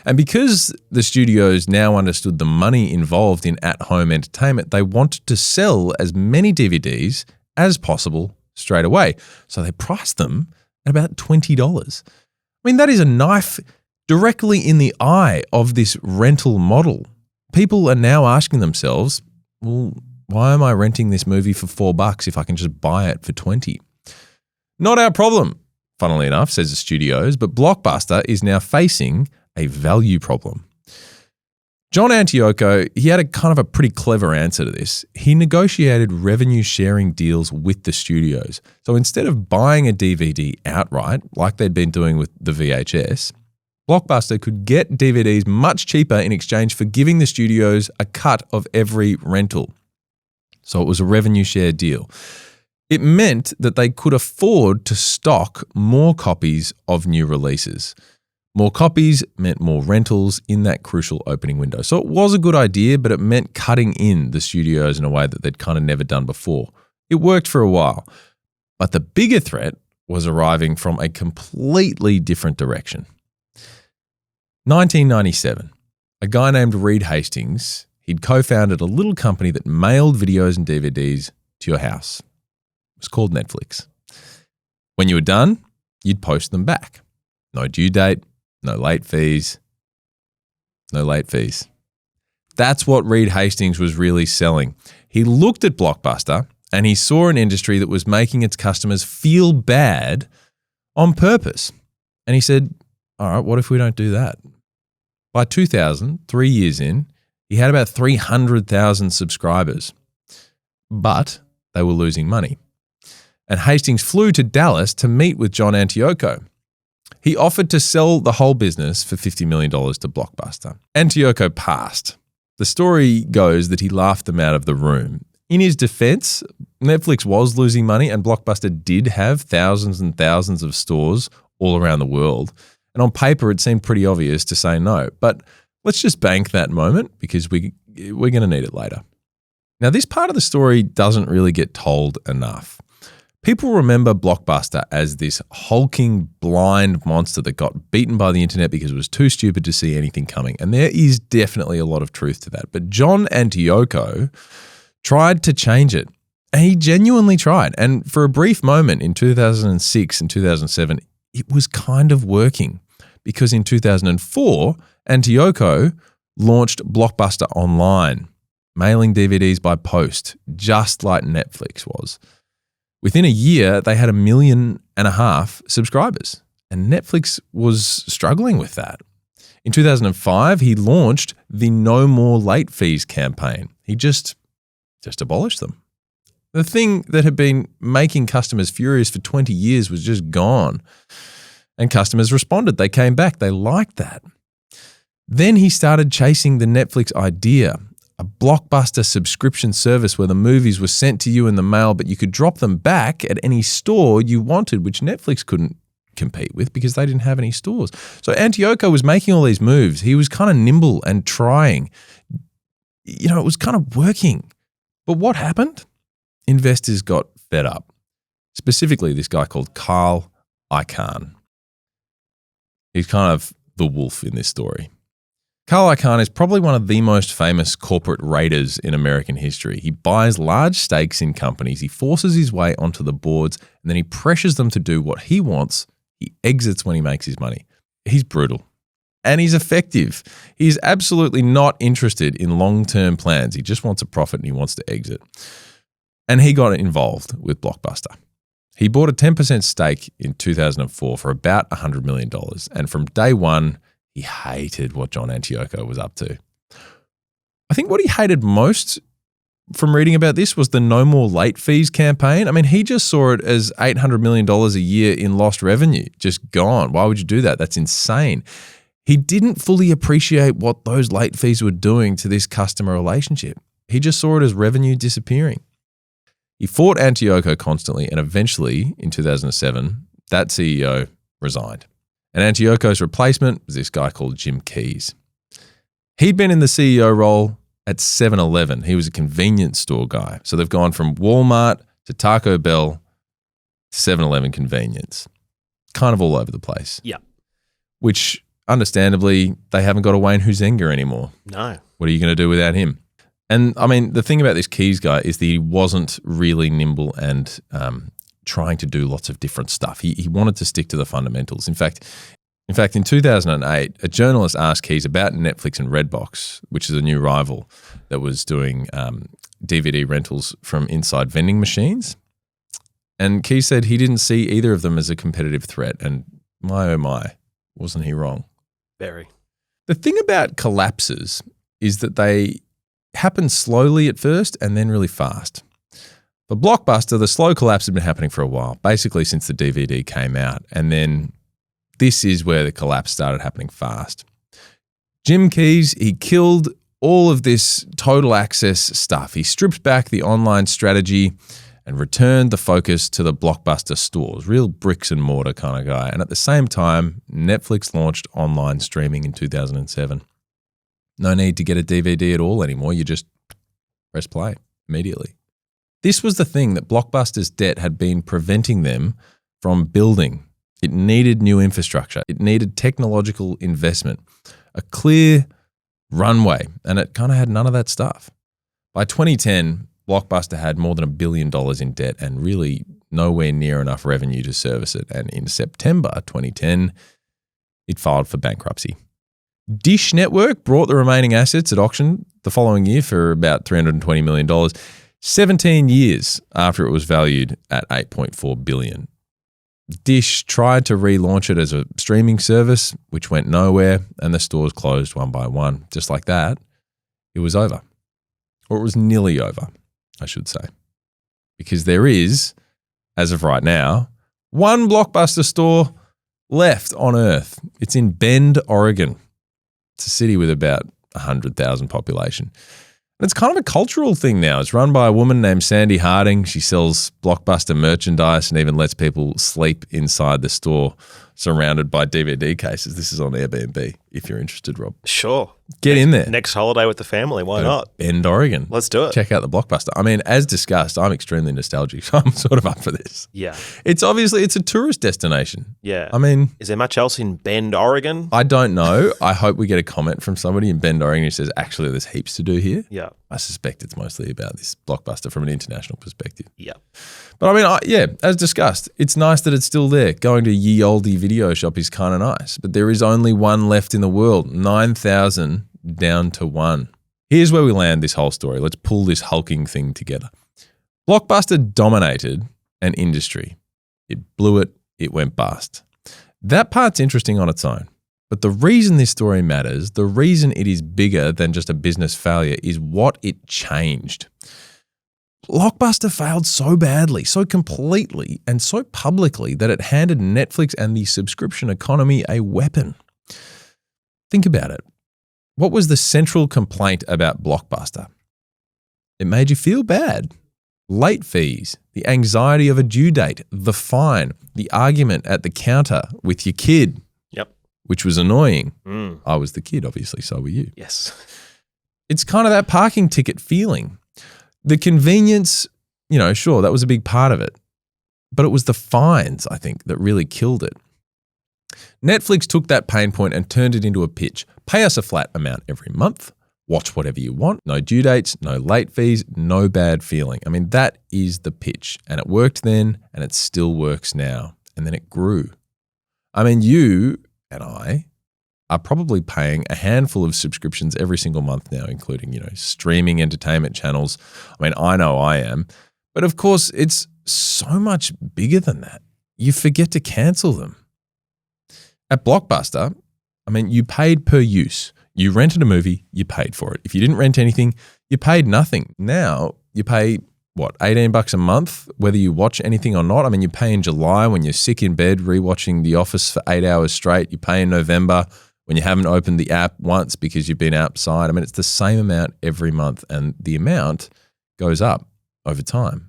And because the studios now understood the money involved in at-home entertainment, they wanted to sell as many DVDs as possible straight away. So they priced them at about $20. I mean, that is a knife directly in the eye of this rental model. People are now asking themselves, well, why am I renting this movie for $4 if I can just buy it for 20? Not our problem, funnily enough, says the studios, but Blockbuster is now facing a value problem. John Antioco, he had a kind of a pretty clever answer to this. He negotiated revenue sharing deals with the studios. So instead of buying a DVD outright, like they'd been doing with the VHS, Blockbuster could get DVDs much cheaper in exchange for giving the studios a cut of every rental. So it was a revenue share deal. It meant that they could afford to stock more copies of new releases. More copies meant more rentals in that crucial opening window. So it was a good idea, but it meant cutting in the studios in a way that they'd kind of never done before. It worked for a while. But the bigger threat was arriving from a completely different direction. 1997, a guy named Reed Hastings, he'd co-founded a little company that mailed videos and DVDs to your house. It was called Netflix. When you were done, you'd post them back. No due date. No late fees. No late fees. That's what Reed Hastings was really selling. He looked at Blockbuster and he saw an industry that was making its customers feel bad on purpose. And he said, all right, what if we don't do that? By 2000, 3 years in, he had about 300,000 subscribers. But they were losing money. And Hastings flew to Dallas to meet with John Antioco. He offered to sell the whole business for $50 million to Blockbuster. Antioco passed. The story goes that he laughed them out of the room. In his defense, Netflix was losing money and Blockbuster did have thousands and thousands of stores all around the world. And on paper, it seemed pretty obvious to say no. But let's just bank that moment because we're going to need it later. Now, this part of the story doesn't really get told enough. People remember Blockbuster as this hulking, blind monster that got beaten by the internet because it was too stupid to see anything coming. And there is definitely a lot of truth to that. But John Antioco tried to change it. And he genuinely tried. And for a brief moment in 2006 and 2007, it was kind of working. Because in 2004, Antioco launched Blockbuster Online, mailing DVDs by post, just like Netflix was. Within a year, they had 1.5 million subscribers, and Netflix was struggling with that. In 2005, he launched the No More Late Fees campaign. He just abolished them. The thing that had been making customers furious for 20 years was just gone, and customers responded. They came back. They liked that. Then he started chasing the Netflix idea, a Blockbuster subscription service where the movies were sent to you in the mail, but you could drop them back at any store you wanted, which Netflix couldn't compete with because they didn't have any stores. So Antioco was making all these moves. He was kind of nimble and trying. You know, it was kind of working. But what happened? Investors got fed up. Specifically, this guy called Carl Icahn. He's kind of the wolf in this story. Carl Icahn is probably one of the most famous corporate raiders in American history. He buys large stakes in companies, he forces his way onto the boards, and then he pressures them to do what he wants. He exits when he makes his money. He's brutal. And he's effective. He's absolutely not interested in long-term plans. He just wants a profit and he wants to exit. And he got involved with Blockbuster. He bought a 10% stake in 2004 for about $100 million. And from day one, he hated what John Antioco was up to. I think what he hated most from reading about this was the no more late fees campaign. I mean, he just saw it as $800 million a year in lost revenue, just gone. Why would you do that? That's insane. He didn't fully appreciate what those late fees were doing to this customer relationship. He just saw it as revenue disappearing. He fought Antioco constantly, and eventually, in 2007, that CEO resigned. And Antioco's replacement was this guy called Jim Keyes. He'd been in the CEO role at 7-Eleven. He was a convenience store guy. So they've gone from Walmart to Taco Bell to 7-Eleven convenience. Kind of all over the place. Yeah. Which, understandably, they haven't got a Wayne Huizenga anymore. No. What are you going to do without him? And I mean, the thing about this Keyes guy is that he wasn't really nimble and trying to do lots of different stuff. He wanted to stick to the fundamentals. In fact, in 2008, a journalist asked Keyes about Netflix and Redbox, which is a new rival that was doing DVD rentals from inside vending machines. And Keyes said he didn't see either of them as a competitive threat. And my, oh my, wasn't he wrong? Very. The thing about collapses is that they happen slowly at first and then really fast. For BlockBuster, the slow collapse had been happening for a while, basically since the DVD came out. And then this is where the collapse started happening fast. Jim Keyes, he killed all of this total access stuff. He stripped back the online strategy and returned the focus to the BlockBuster stores, real bricks and mortar kind of guy. And at the same time, Netflix launched online streaming in 2007. No need to get a DVD at all anymore. You just press play immediately. This was the thing that BlockBuster's debt had been preventing them from building. It needed new infrastructure. It needed technological investment, a clear runway, and it kind of had none of that stuff. By 2010, Blockbuster had more than $1 billion in debt and really nowhere near enough revenue to service it. And in September 2010, it filed for bankruptcy. Dish Network brought the remaining assets at auction the following year for about $320 million, 17 years after it was valued at $8.4 billion. Dish tried to relaunch it as a streaming service, which went nowhere, and the stores closed one by one. Just like that, it was over. Or it was nearly over, I should say. Because there is, as of right now, one Blockbuster store left on Earth. It's in Bend, Oregon. It's a city with about 100,000 population. And it's kind of a cultural thing now. It's run by a woman named Sandy Harding. She sells Blockbuster merchandise and even lets people sleep inside the store surrounded by DVD cases. This is on Airbnb if you're interested, Rob. Sure. Get in there. Next holiday with the family. Why not? Bend, Oregon. Let's do it. Check out the Blockbuster. I mean, as discussed, I'm extremely nostalgic, so I'm sort of up for this. Yeah. It's a tourist destination. Yeah. I mean, is there much else in Bend, Oregon? I don't know. I hope we get a comment from somebody in Bend, Oregon who says, actually, there's heaps to do here. Yeah. I suspect it's mostly about this Blockbuster from an international perspective. Yeah. But I mean, as discussed, it's nice that it's still there. Going to a ye olde video shop is kind of nice, but there is only one left in the world, 9,000 down to one. Here's where we land this whole story. Let's pull this hulking thing together. Blockbuster dominated an industry. It blew it. It went bust. That part's interesting on its own. But the reason this story matters, the reason it is bigger than just a business failure is what it changed. Blockbuster failed so badly, so completely, and so publicly that it handed Netflix and the subscription economy a weapon. Think about it. What was the central complaint about Blockbuster? It made you feel bad. Late fees, the anxiety of a due date, the fine, the argument at the counter with your kid. Yep. Which was annoying. I was the kid, obviously, so were you. Yes. It's kind of that parking ticket feeling. The convenience, sure, that was a big part of it. But it was the fines, I think, that really killed it. Netflix took that pain point and turned it into a pitch. Pay us a flat amount every month. Watch whatever you want. No due dates, no late fees, no bad feeling. I mean, that is the pitch. And it worked then, and it still works now. And then it grew. I mean, you and I are probably paying a handful of subscriptions every single month now, including, streaming entertainment channels. I mean, I know I am. But of course, it's so much bigger than that. You forget to cancel them. At Blockbuster, I mean, you paid per use. You rented a movie, you paid for it. If you didn't rent anything, you paid nothing. Now you pay, $18 a month, whether you watch anything or not. I mean, you pay in July when you're sick in bed rewatching The Office for 8 hours straight. You pay in November when you haven't opened the app once because you've been outside. I mean, it's the same amount every month, and the amount goes up over time.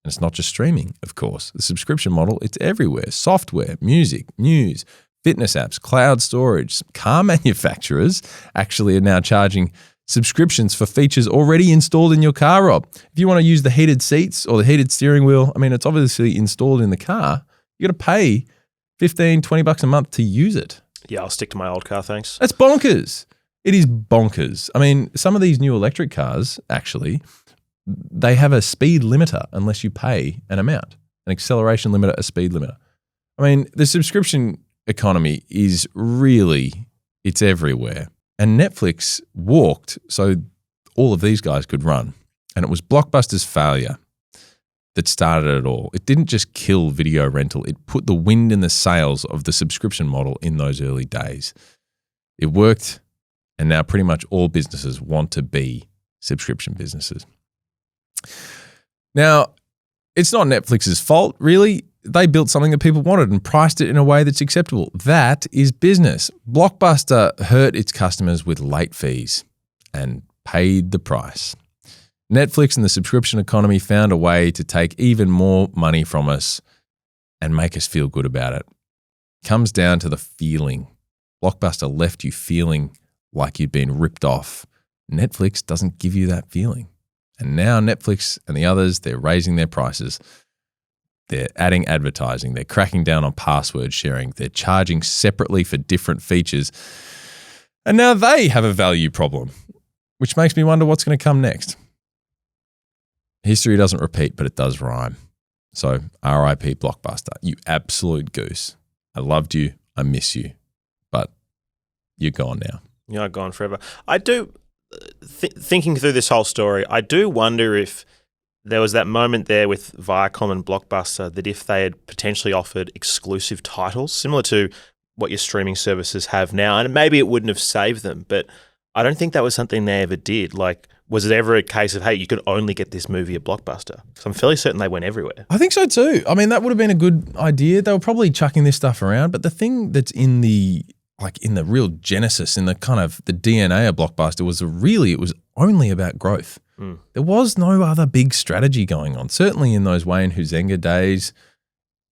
And it's not just streaming, of course. The subscription model, it's everywhere. Software, music, news, fitness apps, cloud storage. Car manufacturers actually are now charging subscriptions for features already installed in your car, Rob. If you want to use the heated seats or the heated steering wheel, I mean, it's obviously installed in the car. You got to pay $15, $20 a month to use it. Yeah, I'll stick to my old car, thanks. That's bonkers. It is bonkers. I mean, some of these new electric cars, actually, they have a speed limiter unless you pay an amount, an acceleration limiter, a speed limiter. I mean, the subscription economy is really, it's everywhere. And Netflix walked so all of these guys could run. And it was Blockbuster's failure that started it all. It didn't just kill video rental. It put the wind in the sails of the subscription model in those early days. It worked, and now pretty much all businesses want to be subscription businesses. Now, it's not Netflix's fault, really. They built something that people wanted and priced it in a way that's acceptable. That is business. Blockbuster hurt its customers with late fees and paid the price. Netflix and the subscription economy found a way to take even more money from us and make us feel good about it. It comes down to the feeling. Blockbuster left you feeling like you'd been ripped off. Netflix doesn't give you that feeling. And now Netflix and the others, they're raising their prices. They're adding advertising. They're cracking down on password sharing. They're charging separately for different features. And now they have a value problem, which makes me wonder what's going to come next. History doesn't repeat, but it does rhyme. So RIP Blockbuster, you absolute goose. I loved you. I miss you. But you're gone now. You're gone forever. I do, thinking through this whole story, I do wonder if there was that moment there with Viacom and Blockbuster that if they had potentially offered exclusive titles, similar to what your streaming services have now, and maybe it wouldn't have saved them, but I don't think that was something they ever did. Like, was it ever a case of, hey, you could only get this movie at Blockbuster? Because I'm fairly certain they went everywhere. I think so too. I mean, that would have been a good idea. They were probably chucking this stuff around, but the thing that's in the real genesis, in the kind of the DNA of Blockbuster was it was only about growth. There was no other big strategy going on. Certainly in those Wayne Huizenga days,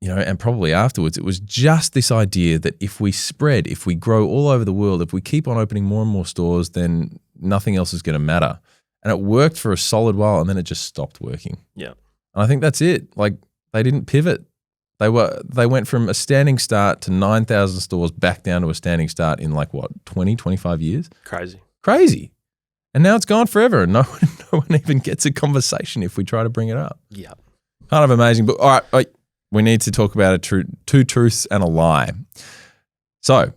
and probably afterwards, it was just this idea that if we spread, if we grow all over the world, if we keep on opening more and more stores, then nothing else is going to matter. And it worked for a solid while, and then it just stopped working. Yeah. And I think that's it. Like, they didn't pivot. They went from a standing start to 9,000 stores back down to a standing start in 20, 25 years? Crazy. And now it's gone forever, and no one even gets a conversation if we try to bring it up. Yeah. Kind of amazing. But all right, we need to talk about two truths and a lie. So,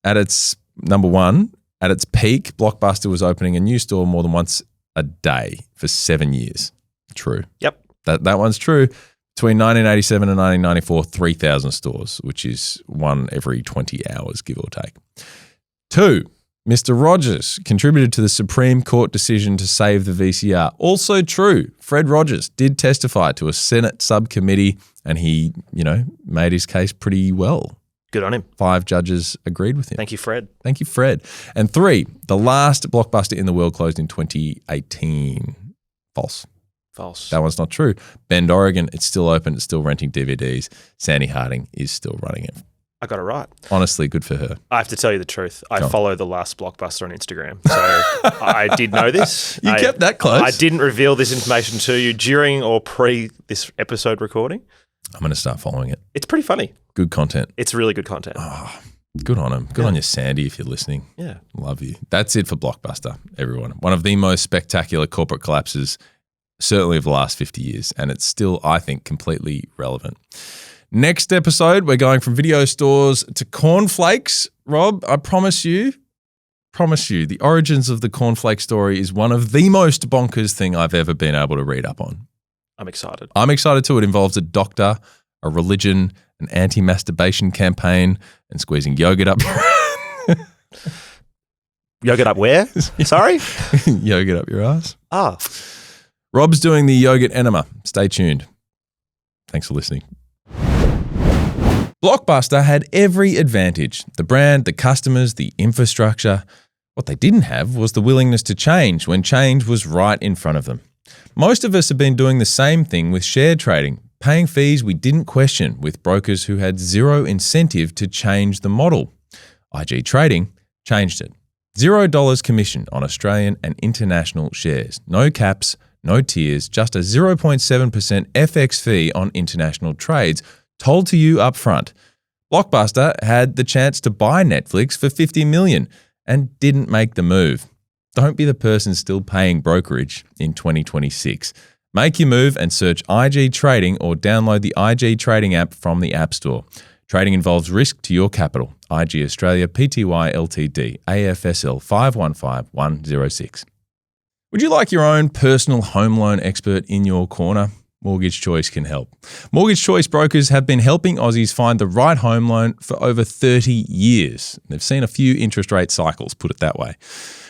at its number one, at its peak, Blockbuster was opening a new store more than once a day for 7 years. True. Yep. That one's true. Between 1987 and 1994, 3,000 stores, which is one every 20 hours, give or take. 2, Mr. Rogers contributed to the Supreme Court decision to save the VCR. Also true. Fred Rogers did testify to a Senate subcommittee, and he, made his case pretty well. Good on him. 5 judges agreed with him. Thank you, Fred. And 3, the last Blockbuster in the world closed in 2018. False. That one's not true. Bend, Oregon, it's still open. It's still renting DVDs. Sandy Harding is still running it. I got it right. Honestly, good for her. I have to tell you the truth. I follow the last Blockbuster on Instagram. So I did know this. You kept that close. I didn't reveal this information to you during or pre this episode recording. I'm going to start following it. It's pretty funny. Good content. It's really good content. Oh, good on him. Good on you, Sandy, if you're listening. Yeah. Love you. That's it for Blockbuster, everyone. One of the most spectacular corporate collapses, certainly of the last 50 years. And it's still, I think, completely relevant. Next episode, we're going from video stores to cornflakes. Rob, I promise you, the origins of the cornflake story is one of the most bonkers thing I've ever been able to read up on. I'm excited. I'm excited too. It involves a doctor, a religion, an anti-masturbation campaign, and squeezing yogurt up. Yogurt up where? Sorry? Yogurt up your ass. Ah. Rob's doing the yogurt enema. Stay tuned. Thanks for listening. BlockBuster had every advantage. The brand, the customers, the infrastructure. What they didn't have was the willingness to change when change was right in front of them. Most of us have been doing the same thing with share trading, paying fees we didn't question with brokers who had zero incentive to change the model. IG Trading changed it. $0 commission on Australian and international shares. No caps, no tiers, just a 0.7% FX fee on international trades, told to you up front. BlockBuster had the chance to buy Netflix for $50 million and didn't make the move. Don't be the person still paying brokerage in 2026. Make your move and search IG Trading or download the IG Trading app from the App Store. Trading involves risk to your capital. IG Australia Pty Ltd AFSL 515106. Would you like your own personal home loan expert in your corner? Mortgage Choice can help. Mortgage Choice brokers have been helping Aussies find the right home loan for over 30 years. They've seen a few interest rate cycles, put it that way.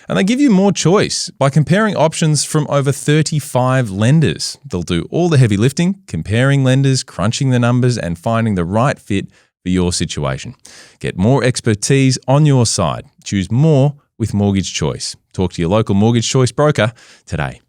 And they give you more choice by comparing options from over 35 lenders. They'll do all the heavy lifting, comparing lenders, crunching the numbers, and finding the right fit for your situation. Get more expertise on your side. Choose more with Mortgage Choice. Talk to your local Mortgage Choice broker today.